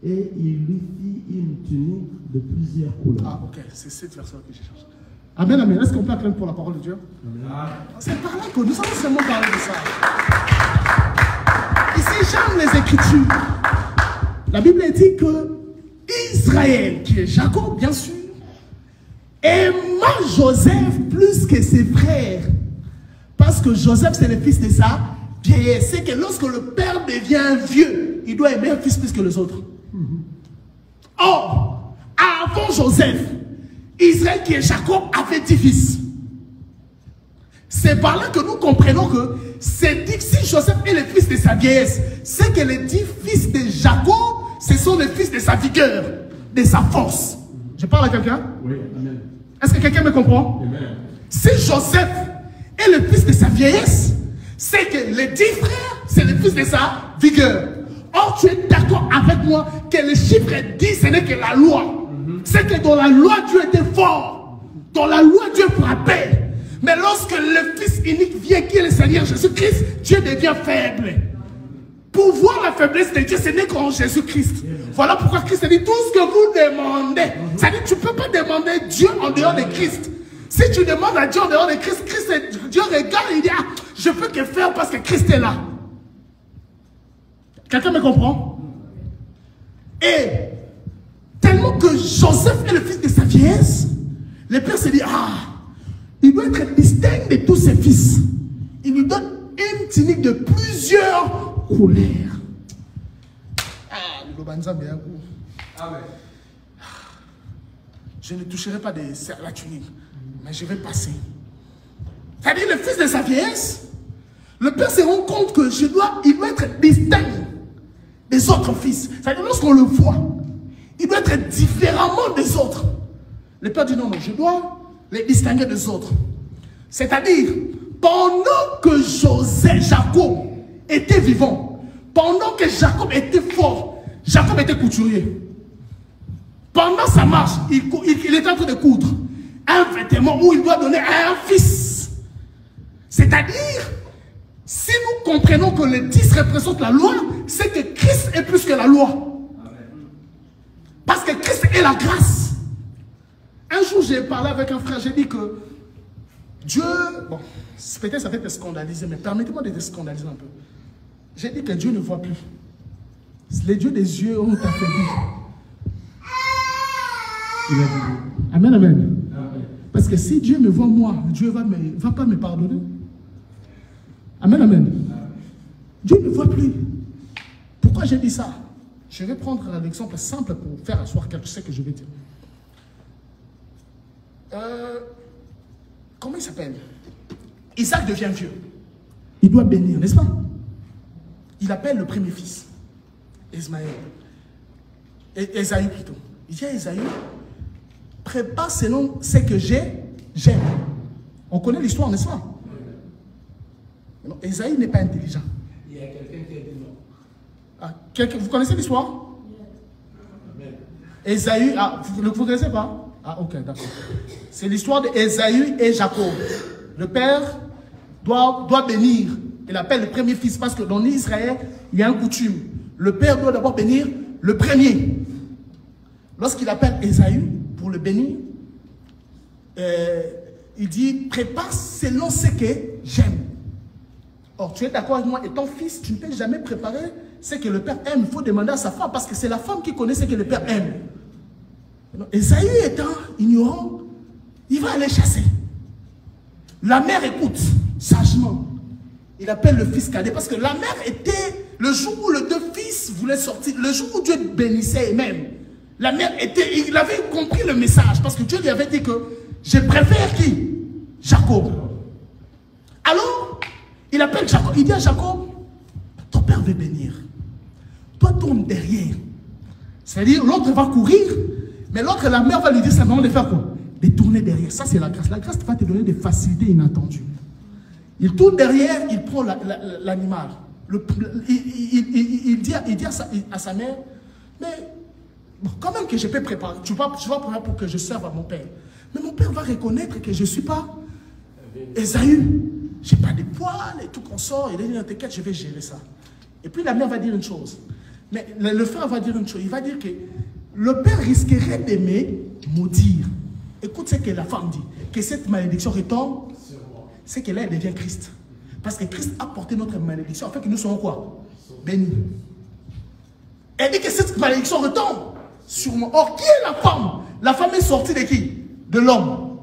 et il lui fit une tunique de plusieurs couleurs. Ah, ok, c'est cette version que je cherche. Amen, amen. Est-ce qu'on peut acclamer pour la parole de Dieu? C'est par là que nous allons seulement parler de ça. Ici, j'aime les Écritures. La Bible dit que Israël, qui est Jacob, bien sûr, aima Joseph plus que ses frères. Parce que Joseph, c'est le fils de sa vieillesse. C'est que lorsque le père devient vieux, il doit aimer un fils plus que les autres. Or, avant Joseph, Israël, qui est Jacob, avait 10 fils. C'est par là que nous comprenons que si Joseph est le fils de sa vieillesse, c'est que les 10 fils de Jacob, ce sont les fils de sa vigueur, de sa force. Je parle à quelqu'un? Oui, amen. Est-ce que quelqu'un me comprend? Amen. Si Joseph est le fils de sa vieillesse, c'est que les 10 frères, c'est le fils de sa vigueur. Or, tu es d'accord avec moi que le chiffre 10, ce n'est que la loi. C'est que dans la loi, Dieu était fort. Dans la loi, Dieu frappait. Mais lorsque le Fils unique vient, qui est le Seigneur Jésus-Christ, Dieu devient faible. Pour voir la faiblesse de Dieu, ce n'est qu'en Jésus-Christ. Voilà pourquoi Christ dit tout ce que vous demandez. C'est-à-dire que tu ne peux pas demander Dieu en dehors de Christ. Si tu demandes à Dieu en dehors de Christ, Dieu regarde et il dit, ah, je peux que faire parce que Christ est là. Quelqu'un me comprend? Et tellement que Joseph est le fils de sa vieillesse, le père se dit, ah, il doit être distinct de tous ses fils. Il lui donne une tunique de plusieurs couleurs. Ah, le banza bien goût. Amen. Je ne toucherai pas la tunique, mais je vais passer. C'est-à-dire le fils de sa vieillesse, le père se rend compte que il doit être distinct des autres fils. C'est-à-dire lorsqu'on le voit, il doit être différemment des autres. Le père dit non, non, je dois les distinguer des autres. C'est-à-dire, pendant que Jacob était vivant, pendant que Jacob était fort, Jacob était couturier. Pendant sa marche, il était en train de coudre un vêtement où il doit donner à un fils. C'est-à-dire, si nous comprenons que les 10 représentent la loi, c'est que Christ est plus que la loi. Parce que Christ est la grâce. Un jour, j'ai parlé avec un frère, j'ai dit que Dieu, bon, peut-être ça fait te scandaliser, mais permettez-moi de te scandaliser un peu. J'ai dit que Dieu ne voit plus. Les dieux des yeux ont affaibli. Amen, amen. Parce que si Dieu me voit moi, Dieu ne va pas me pardonner. Amen, amen. Dieu ne voit plus. Pourquoi j'ai dit ça? Je vais prendre un exemple simple pour faire asseoir quelque chose que je vais dire. Comment il s'appelle? Isaac devient vieux. Il doit bénir, n'est-ce pas? Il appelle le premier fils, Ismaël. Ésaü plutôt. Il dit à Ésaü, prépare selon ce que j'aime. On connaît l'histoire, n'est-ce pas? Non, Ésaü n'est pas intelligent. Il y a quelqu'un qui a dit non. Ah, vous connaissez l'histoire? Ésaü, ah, vous ne connaissez pas? Ah, ok, d'accord. C'est l'histoire d'Ésaü et Jacob. Le père doit bénir. Il appelle le premier fils parce que dans Israël, il y a une coutume. Le père doit d'abord bénir le premier. Lorsqu'il appelle Ésaü pour le bénir, il dit, prépare selon ce que j'aime. Or, tu es d'accord avec moi, étant fils, tu ne peux jamais préparer ce que le père aime. Il faut demander à sa femme parce que c'est la femme qui connaît ce que le père aime. Ésaü étant ignorant, il va aller chasser. La mère écoute sagement. Il appelle le fils cadet parce que la mère était, le jour où les deux fils voulaient sortir, le jour où Dieu bénissait même, la mère était, il avait compris le message parce que Dieu lui avait dit que je préfère qui? Jacob. Alors, il appelle Jacob, il dit à Jacob, ton père veut bénir. Toi, tourne derrière. C'est-à-dire, l'autre va courir, mais l'autre, la mère va lui dire simplement de faire quoi? De tourner derrière. Ça, c'est la grâce. La grâce va te donner des facilités inattendues. Il tourne derrière, il prend l'animal. Il dit à sa mère, mais bon, quand même que je peux préparer. Tu vas préparer pour que je serve à mon père. Mais mon père va reconnaître que je ne suis pas Ésaü. Je n'ai pas de poils et tout qu'on sort. Il dit, t'inquiète, je vais gérer ça. Et puis la mère va dire une chose. Mais le frère va dire une chose. Il va dire que le père risquerait d'aimer maudire. Écoute ce que la femme dit. Que cette malédiction retombe, c'est que là, elle devient Christ. Parce que Christ a porté notre malédiction afin que nous soyons quoi? Bénis. Elle dit que cette malédiction retombe sur moi. Or, qui est la femme? La femme est sortie de qui? De l'homme.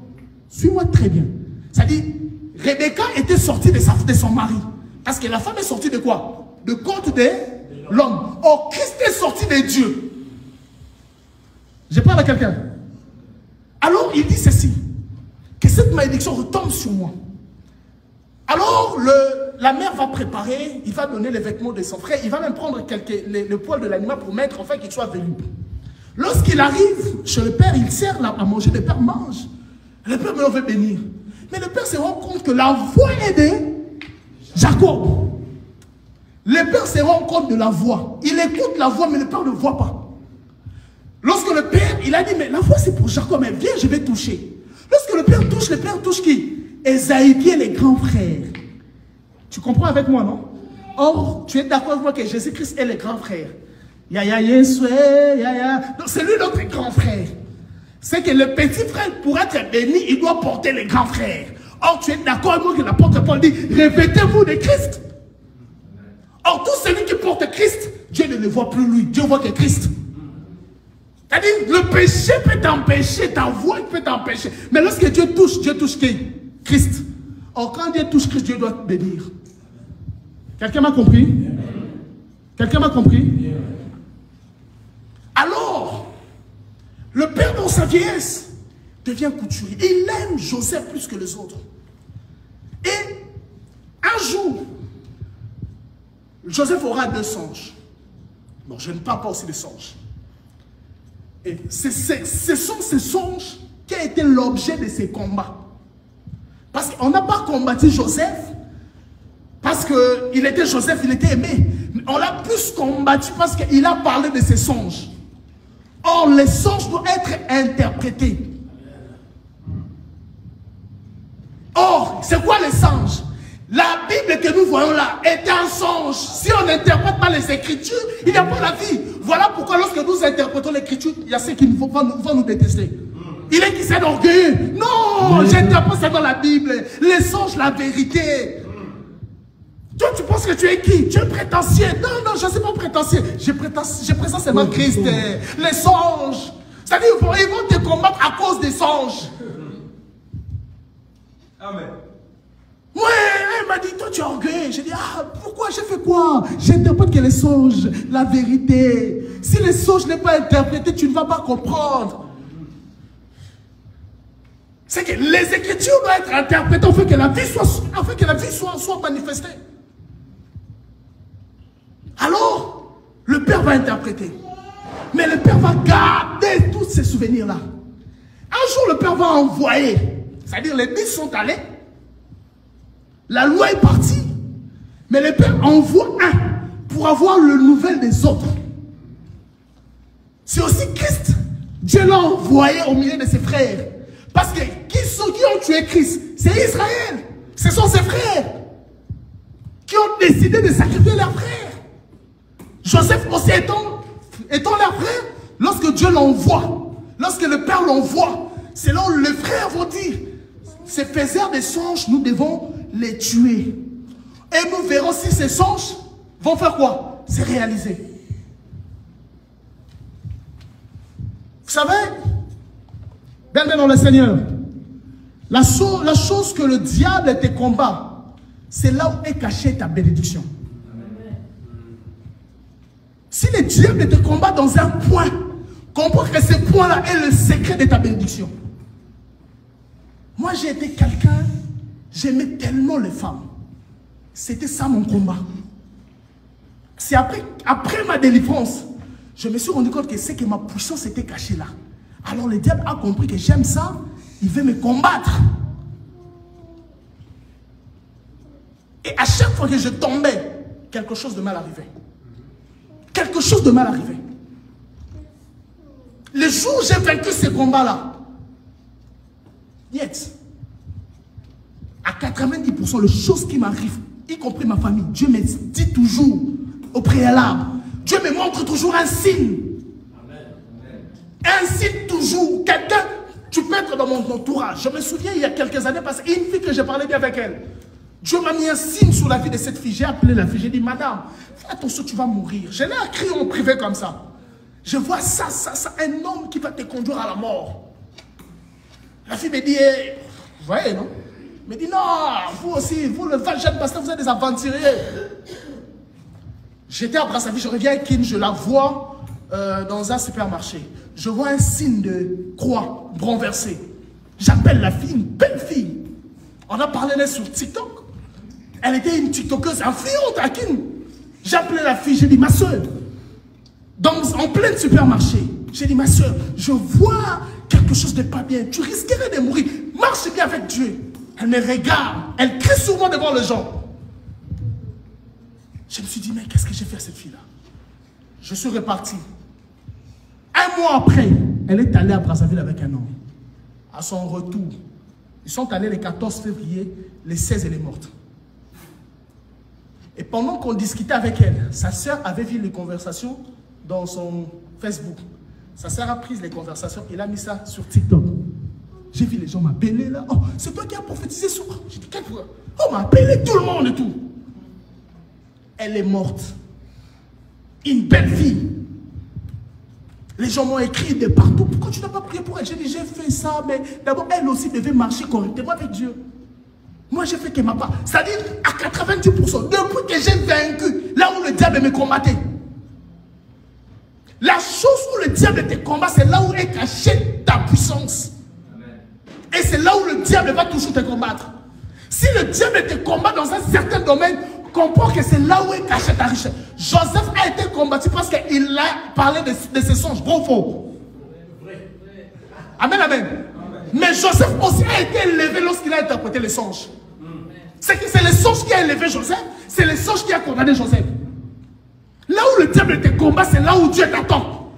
Suis-moi très bien. Ça dit, Rebecca était sortie de son mari. Parce que la femme est sortie de quoi? De compte de l'homme. Or, Christ est sorti de Dieu. Je parle à quelqu'un. Alors, il dit ceci. Que cette malédiction retombe sur moi. Alors, la mère va préparer, il va donner les vêtements de son frère, il va même prendre le poil de l'animal pour mettre, afin qu'il soit velu. Lorsqu'il arrive chez le père, il sert à manger, le père mange. Le père me veut bénir. Mais le père se rend compte que la voix est de Jacob. Le père se rend compte de la voix. Il écoute la voix, mais le père ne voit pas. Lorsque le père, il a dit, mais la voix c'est pour Jacob, mais viens, je vais toucher. Lorsque le père touche qui? Esaïe, qui est les grands frères. Tu comprends avec moi, non? Or, tu es d'accord avec moi que Jésus-Christ est le grand frère. Yaya Yesoué, Yaya. Donc, c'est lui notre grand frère. C'est que le petit frère, pour être béni, il doit porter les grands frères. Or, tu es d'accord avec moi que l'apôtre Paul dit, revêtez-vous de Christ. Or, tout celui qui porte Christ, Dieu ne le voit plus lui. Dieu voit que Christ. C'est-à-dire, le péché peut t'empêcher, ta voix peut t'empêcher. Mais lorsque Dieu touche qui? Christ. Or, quand Dieu touche Christ, Dieu doit te bénir. Quelqu'un m'a compris? Quelqu'un m'a compris? Alors, le père dans sa vieillesse devient couturier. Il aime Joseph plus que les autres. Et un jour, Joseph aura 2 songes. Bon, je ne parle pas aussi des songes. Et ce sont ces songes qui ont été l'objet de ces combats. Parce qu'on n'a pas combattu Joseph, parce qu'il était Joseph, il était aimé. Mais on l'a plus combattu parce qu'il a parlé de ses songes. Or, les songes doivent être interprétés. Or, c'est quoi les songes? La Bible que nous voyons là est un songe. Si on n'interprète pas les Écritures, il n'y a pas la vie. Voilà pourquoi lorsque nous interprétons l'Écriture, il y a ceux qui vont nous détester. Il est qui s'est orgueilleux. Non, j'interprète ça dans la Bible. Les songes, la vérité. Toi, tu penses que tu es qui? Tu es prétentieux. Non, non, je ne suis pas prétentieux. Je présente seulement Christ. Les songes. C'est-à-dire, ils vont te combattre à cause des songes. Amen. Ouais, elle m'a dit, toi tu es orgueilleux. J'ai dit, ah, pourquoi? J'ai fait quoi? J'interprète que les songes, la vérité. Si les songes n'est pas interprété, tu ne vas pas comprendre. C'est que les Écritures doivent être interprétées afin que la vie soit manifestée. Alors, le Père va interpréter. Mais le Père va garder tous ces souvenirs-là. Un jour, le Père va envoyer. C'est-à-dire, les 10 sont allés. La loi est partie. Mais le Père envoie un pour avoir le nouvel des autres. C'est aussi Christ. Dieu l'a envoyé au milieu de ses frères. Parce que qui ont tué Christ? C'est Israël. Ce sont ses frères qui ont décidé de sacrifier leurs frères. Joseph aussi étant leur frère, lorsque Dieu l'envoie, lorsque le Père l'envoie, c'est là où les frères vont dire, ces faiseurs des songes, nous devons les tuer. Et nous verrons si ces songes vont faire quoi? C'est réalisé. Vous savez, bien dans le Seigneur, la chose que le diable te combat, c'est là où est cachée ta bénédiction. Si le diable te combat dans un point, comprends que ce point-là est le secret de ta bénédiction. Moi, j'ai été quelqu'un, j'aimais tellement les femmes. C'était ça mon combat. C'est après ma délivrance, je me suis rendu compte que c'est que ma puissance était cachée là. Alors le diable a compris que j'aime ça, il veut me combattre. Et à chaque fois que je tombais, quelque chose de mal arrivait. Quelque chose de mal arrivait. Le jour où j'ai vaincu ce combat-là, à 90%, les choses qui m'arrivent, y compris ma famille, Dieu me dit toujours au préalable, Dieu me montre toujours un signe. Un signe toujours. Quelqu'un, tu peux être dans mon entourage. Je me souviens il y a quelques années, parce qu'une fille que j'ai parlé bien avec elle, Dieu m'a mis un signe sur la vie de cette fille. J'ai appelé la fille, j'ai dit, madame, fais attention, tu vas mourir. Je l'ai écrit en privé comme ça. Je vois ça, un homme qui va te conduire à la mort. La fille me dit, vous voyez, non? Elle me dit, non, vous aussi, vous, le jeune pasteur, vous êtes des aventuriers. J'étais à Brazzaville, je reviens à Kin, je la vois dans un supermarché. Je vois un signe de croix renversé. J'appelle la fille, une belle fille. On a parlé d'elle sur TikTok. Elle était une TikTokeuse influente à Kin. J'appelais la fille, j'ai dit, ma soeur, en plein supermarché, j'ai dit, ma soeur, je vois quelque chose de pas bien. Tu risquerais de mourir. Marche bien avec Dieu. Elle me regarde. Elle crie souvent devant les gens. Je me suis dit, mais qu'est-ce que j'ai fait à cette fille-là? Je suis reparti. Un mois après, elle est allée à Brazzaville avec un homme. À son retour, ils sont allés le 14 février, le 16, elle est morte. Et pendant qu'on discutait avec elle, sa sœur avait vu les conversations dans son Facebook. Sa sœur a pris les conversations et elle a mis ça sur TikTok. J'ai vu les gens m'appeler là. Oh, c'est toi qui as prophétisé sur... J'ai dit, quelle fois? Oh, m'a appelé tout le monde et tout. Elle est morte. Une belle fille. Les gens m'ont écrit de partout. Pourquoi tu n'as pas prié pour elle? J'ai dit, j'ai fait ça, mais d'abord, elle aussi devait marcher correctement avec Dieu. Moi, j'ai fait qu'elle m'a pas. C'est-à-dire, à 90%, depuis que j'ai vaincu, là où le diable me combattait. La chose où le diable te combat, c'est là où est cachée ta puissance. Et c'est là où le diable va toujours te combattre. Si le diable te combat dans un certain domaine, comprends que c'est là où est cachée ta richesse. Joseph a été combattu parce qu'il a parlé de ses songes. Bon ou faux? Amen, amen. Mais Joseph aussi a été élevé lorsqu'il a interprété les songes. C'est que c'est les songes qui a élevé Joseph. C'est les songes qui a condamné Joseph. Là où le diable te combat, c'est là où Dieu t'attend.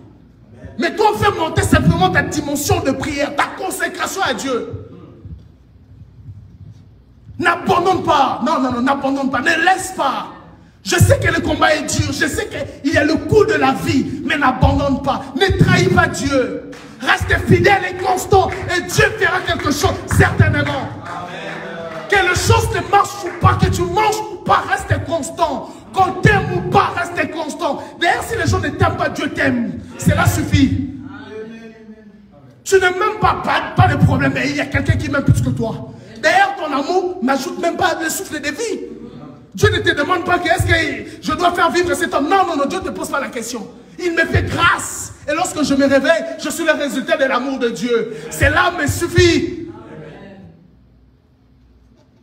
Mais toi, fais monter simplement ta dimension de prière, ta consécration à Dieu. N'abandonne pas. Non, non, non, n'abandonne pas. Ne laisse pas. Je sais que le combat est dur. Je sais qu'il y a le coût de la vie. Mais n'abandonne pas. Ne trahis pas Dieu. Reste fidèle et constant. Et Dieu fera quelque chose, certainement. Que les choses ne marchent ou pas, que tu manges ou pas, reste constant. Qu'on t'aime ou pas, reste constant. D'ailleurs, si les gens ne t'aiment pas, Dieu t'aime. Cela suffit. Tu ne m'aimes pas, pas de problème. Mais il y a quelqu'un qui m'aime plus que toi. D'ailleurs, ton amour n'ajoute même pas le souffle de vie. Dieu ne te demande pas que est-ce que je dois faire vivre cet homme. Non, non, non, Dieu ne te pose pas la question. Il me fait grâce. Et lorsque je me réveille, je suis le résultat de l'amour de Dieu. Cela me suffit.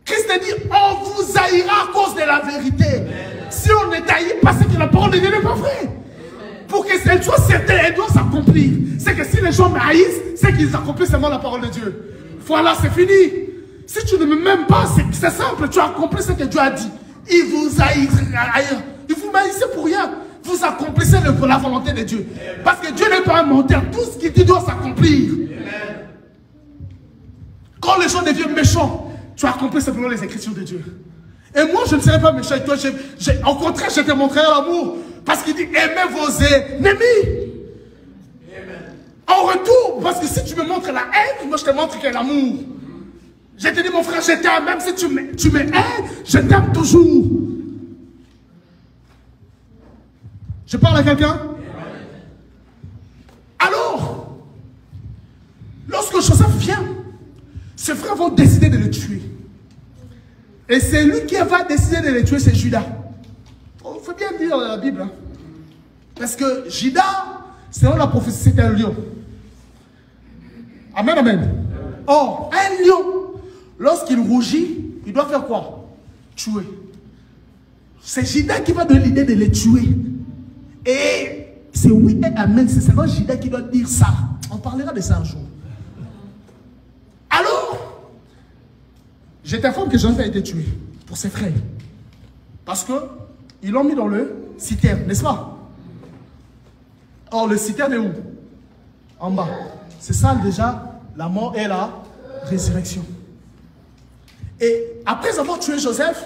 Christ dit, on vous haïra à cause de la vérité. Amen. Si on est haï, parce que la parole de Dieu n'est pas vraie. Pour qu'elle soit certaine, elle doit s'accomplir. C'est que si les gens me haïssent, c'est qu'ils accomplissent seulement la parole de Dieu. Voilà, c'est fini. Si tu ne m'aimes pas, c'est simple, tu as accompli ce que Dieu a dit. Il vous haït. Il vous haïssez pour rien. Vous accomplissez la volonté de Dieu. Amen. Parce que Dieu n'est pas un menteur. Tout ce qu'il dit doit s'accomplir. Quand les gens deviennent méchants, tu as accompli simplement les écritures de Dieu. Et moi, je ne serai pas méchant avec toi. Au contraire, je te montrerai l'amour. Parce qu'il dit, aimez vos ennemis. En retour, parce que si tu me montres la haine, moi je te montre que l'amour. Je te dis, mon frère, je t'aime. Même si tu me hais, je t'aime toujours. Je parle à quelqu'un? Alors, lorsque Joseph vient, ses frères vont décider de le tuer. Et c'est lui qui va décider de le tuer, c'est Judas. Il faut bien dire la Bible. Hein. Parce que Judas, selon la prophétie, c'est un lion. Amen, amen. Or, un lion, lorsqu'il rougit, il doit faire quoi? Tuer. C'est Judas qui va donner l'idée de les tuer. Et c'est oui et amen. C'est seulement Judas qui doit dire ça. On parlera de ça un jour. Alors, je t'informe que Joseph a été tué pour ses frères. Parce qu'ils l'ont mis dans le citerne, n'est-ce pas? Or, le citerne est où? En bas. C'est ça déjà, la mort et la résurrection. Et après avoir tué Joseph,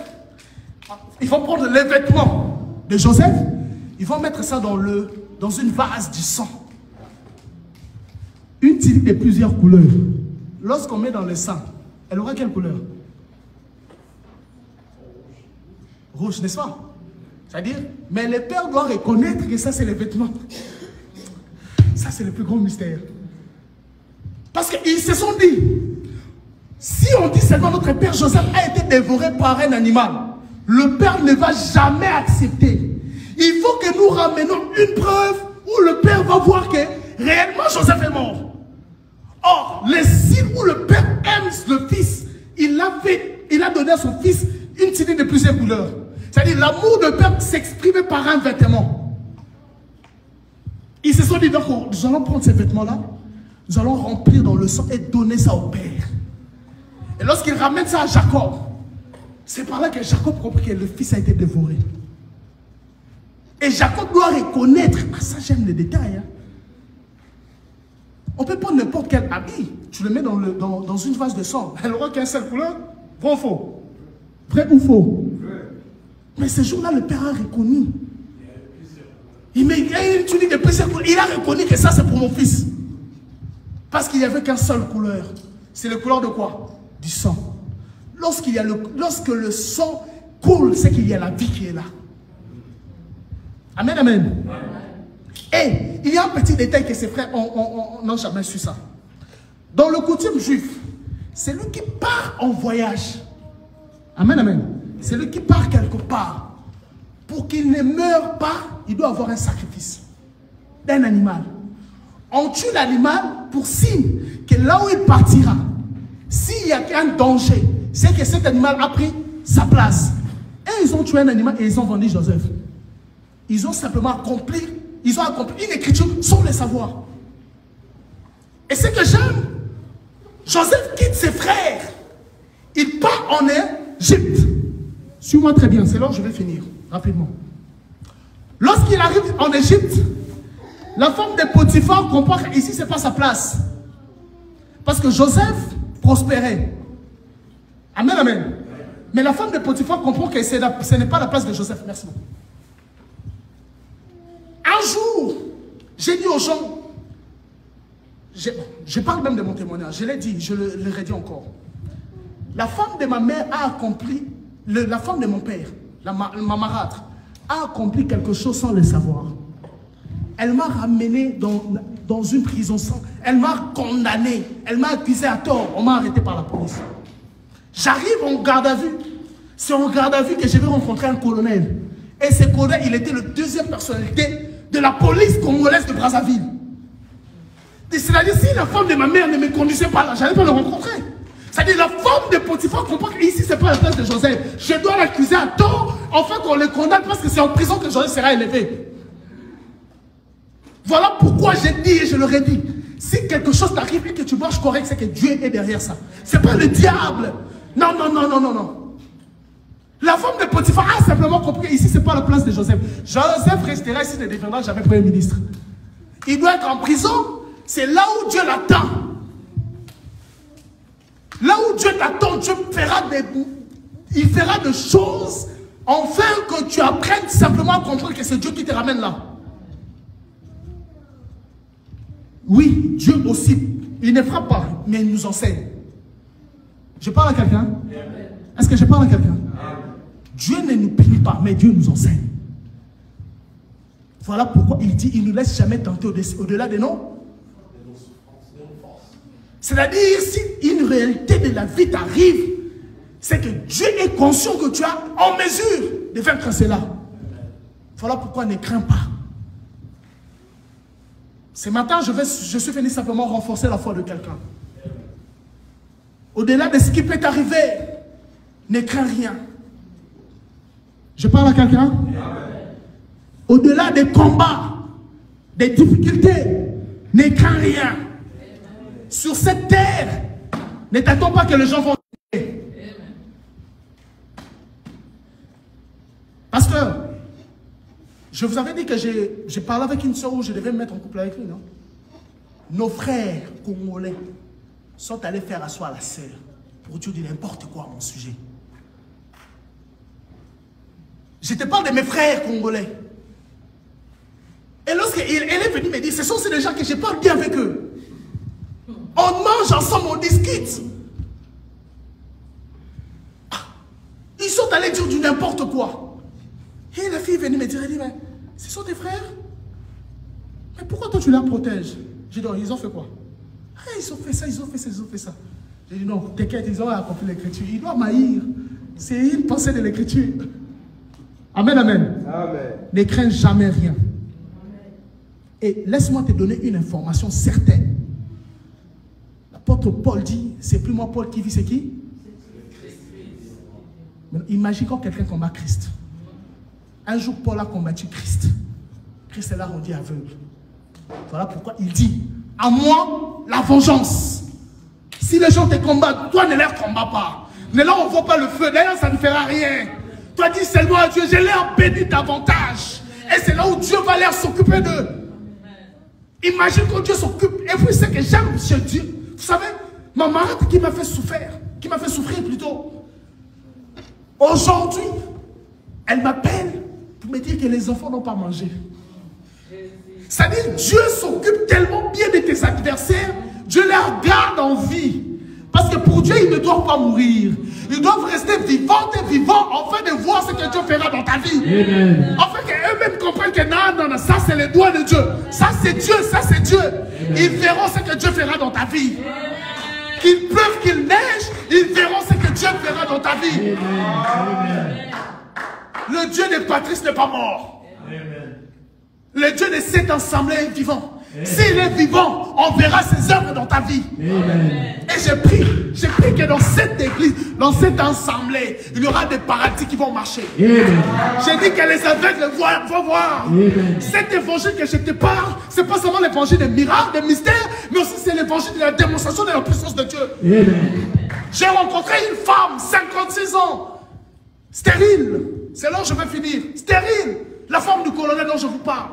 ils vont prendre les vêtements de Joseph, ils vont mettre ça dans une vase du sang. Une tunique de plusieurs couleurs. Lorsqu'on met dans le sang, elle aura quelle couleur? rouge, n'est-ce pas? C'est-à-dire, mais le père doit reconnaître que ça, c'est les vêtements. Ça, c'est le plus grand mystère. Parce qu'ils se sont dit, si on dit seulement notre père Joseph a été dévoré par un animal, le père ne va jamais accepter. Il faut que nous ramenions une preuve où le père va voir que réellement Joseph est mort. Or, le signe où le père aime le fils, il a donné à son fils une tunique de plusieurs couleurs. C'est-à-dire, l'amour de père s'exprime par un vêtement. Ils se sont dit, donc, nous allons prendre ces vêtements-là, nous allons remplir dans le sang et donner ça au père. Et lorsqu'il ramène ça à Jacob, c'est par là que Jacob comprend que le fils a été dévoré. Et Jacob doit reconnaître, ah ça j'aime les détails. Hein. On peut prendre n'importe quel habit, tu le mets dans une vase de sang, elle aura qu'une seule couleur, vrai ou faux? Vrai ou faux? Mais ce jour-là, le père a reconnu. Il met une tunique de plusieurs couleurs, il a reconnu que ça c'est pour mon fils. Parce qu'il n'y avait qu'une seule couleur. C'est la couleur de quoi? Du sang. Lorsque le sang coule, c'est qu'il y a la vie qui est là. Amen, amen. Et il y a un petit détail que ses frères n'ont jamais su ça. Dans le coutume juif, c'est lui qui part en voyage. Amen, amen. C'est lui qui part quelque part. Pour qu'il ne meure pas, il doit avoir un sacrifice d'un animal. On tue l'animal pour signe que là où il partira, s'il y a un danger, c'est que cet animal a pris sa place. Et ils ont tué un animal et ils ont vendu Joseph. Ils ont simplement accompli une écriture sans le savoir. Et ce que j'aime, Joseph quitte ses frères. Il part en Égypte. Suis-moi très bien, c'est là où je vais finir, rapidement. Lorsqu'il arrive en Égypte, la femme de Potiphar comprend qu'ici, ce n'est pas sa place. Parce que Joseph prospérait. Amen, amen. Mais la femme de Potiphar comprend que ce n'est pas la place de Joseph. Merci beaucoup. Un jour, j'ai dit aux gens, je parle même de mon témoignage, je l'ai dit, je le redis encore. La femme de ma mère a accompli, la femme de mon père, ma marâtre, a accompli quelque chose sans le savoir. Elle m'a ramené dans une prison sans... Elle m'a condamné, elle m'a accusé à tort, on m'a arrêté par la police. J'arrive en garde à vue. C'est en garde à vue que je vais rencontrer un colonel. Et ce colonel, il était le deuxième personnalité de la police congolaise de Brazzaville. C'est-à-dire, si la femme de ma mère ne me conduisait pas là, je n'allais pas le rencontrer. C'est-à-dire, la femme de Potiphar comprend qu'ici, ce n'est pas la place de Joseph. Je dois l'accuser à tort, enfin qu'on le condamne parce que c'est en prison que Joseph sera élevé. Voilà pourquoi j'ai dit et je le redis. Si quelque chose t'arrive et que tu marches correct, c'est que Dieu est derrière ça. Ce n'est pas le diable. Non, non, non, non, non, non. La femme de Potiphar a simplement compris ici, ce n'est pas la place de Joseph. Joseph restera ici, ne deviendra jamais Premier ministre. Il doit être en prison, c'est là où Dieu l'attend. Là où Dieu t'attend, Dieu il fera des choses, afin que tu apprennes simplement à comprendre que c'est Dieu qui te ramène là. Oui, Dieu aussi, il ne frappe pas, mais il nous enseigne. Je parle à quelqu'un? Est-ce que je parle à quelqu'un? Dieu ne nous punit pas, mais Dieu nous enseigne. Voilà pourquoi il dit, il ne nous laisse jamais tenter au-delà de nos. C'est-à-dire, si une réalité de la vie t'arrive, c'est que Dieu est conscient que tu es en mesure de vaincre cela. Voilà pourquoi ne crains pas. Ce matin, je suis venu simplement renforcer la foi de quelqu'un. Au-delà de ce qui peut t'arriver, ne crains rien. Je parle à quelqu'un? Au-delà des combats, des difficultés, ne crains rien. Sur cette terre, ne t'attends pas que les gens vont... Pasteur, je vous avais dit que j'ai parlé avec une soeur où je devais me mettre en couple avec lui, non? Nos frères congolais sont allés faire asseoir la sœur pour Dieu dire n'importe quoi à mon sujet. Je te parle de mes frères congolais. Et lorsqu'elle est venue me dire, ce sont ces gens que je parle bien avec eux. On mange ensemble, on discute. Ils sont allés dire du n'importe quoi. Et la fille venait me dire, elle dit, mais ce sont tes frères? Mais pourquoi toi tu la protèges? J'ai dit, non, ils ont fait quoi? Ah, ils ont fait ça, ils ont fait ça, ils ont fait ça. J'ai dit, non, t'inquiète, ils ont accompli l'écriture. Ils doivent m'haïr. C'est une pensée de l'écriture. Amen, amen. Amen. Ne crains jamais rien. Et laisse-moi te donner une information certaine. L'apôtre Paul dit, c'est plus moi Paul qui vit, c'est qui? Mais imagine quand quelqu'un combat Christ. Un jour, Paul a combattu Christ. Christ l'a rendu aveugle. Voilà pourquoi il dit, à moi, la vengeance. Si les gens te combattent, toi ne les combats pas. Ne leur envoie pas le feu, d'ailleurs ça ne fera rien. Toi dis seulement à Dieu, je leur bénis davantage. Et c'est là où Dieu va leur s'occuper d'eux. Imagine quand Dieu s'occupe. Et puis c'est que j'aime chez Dieu. Vous savez, ma marade qui m'a fait souffrir plutôt. Aujourd'hui, elle m'appelle pour me dire que les enfants n'ont pas mangé. C'est-à-dire, Dieu s'occupe tellement bien de tes adversaires, Dieu les garde en vie. Parce que pour Dieu, ils ne doivent pas mourir. Ils doivent rester vivants et vivants afin de voir ce que Dieu fera dans ta vie. Amen. Afin qu'eux-mêmes comprennent que non, ça c'est le doigt de Dieu. Ça c'est Dieu, ça c'est Dieu. Amen. Ils verront ce que Dieu fera dans ta vie. Qu'il pleuve, qu'il neige, ils verront ce que Dieu fera dans ta vie. Amen. Le Dieu de Patrice n'est pas mort. Amen. Le Dieu de cette assemblée est vivant. S'il est vivant, on verra ses œuvres dans ta vie. Amen. Et j'ai pris que dans cette église, dans cette assemblée, il y aura des paradis qui vont marcher. Amen. J'ai dit que les aveugles vont voir. Amen. Cet évangile que je te parle, ce n'est pas seulement l'évangile des miracles, des mystères, mais aussi c'est l'évangile de la démonstration de la puissance de Dieu. Amen. J'ai rencontré une femme, 56 ans, stérile. C'est là où je vais finir. Stérile. La femme du colonel dont je vous parle.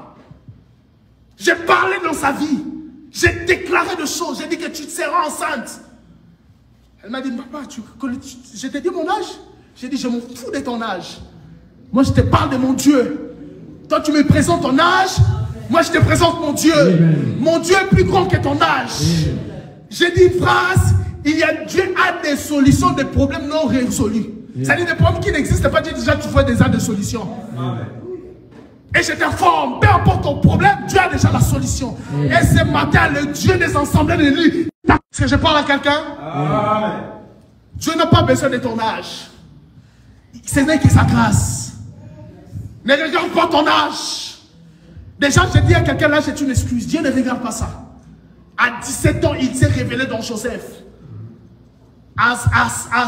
J'ai parlé dans sa vie. J'ai déclaré des choses. J'ai dit que tu seras enceinte. Elle m'a dit, papa, je t'ai dit mon âge. J'ai dit, je m'en fous de ton âge. Moi, je te parle de mon Dieu. Toi, tu me présentes ton âge. Moi, je te présente mon Dieu. Amen. Mon Dieu est plus grand que ton âge. Amen. J'ai dit une phrase. Dieu a des solutions des problèmes non résolus. C'est-à-dire des problèmes qui n'existent pas. Dieu déjà tu vois déjà des solutions. Amen. Et je t'informe, peu importe ton problème, Dieu a déjà la solution. Et ce matin, le Dieu des assemblées de lui. Est-ce que je parle à quelqu'un? Dieu n'a pas besoin de ton âge. Ce n'est que sa grâce. Ne regarde pas ton âge. Déjà, je dis à quelqu'un, là, c'est une excuse. Dieu ne regarde pas ça. À 17 ans, il s'est révélé dans Joseph. À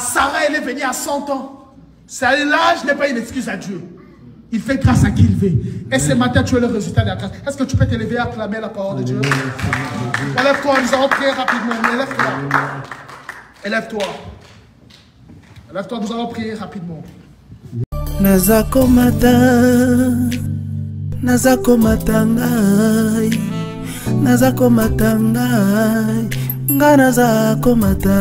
Sarah, elle est venue à 100 ans. L'âge n'est pas une excuse à Dieu. Il fait grâce à qui il veut. Et ce matin, tu es le résultat de la grâce. Est-ce que tu peux te lever et acclamer la parole de Dieu? Élève-toi, nous allons prier rapidement. Élève-toi. Élève-toi. Élève-toi, nous allons prier rapidement. Nazakomata ngai, nazakomata ngai, nga nazakomata.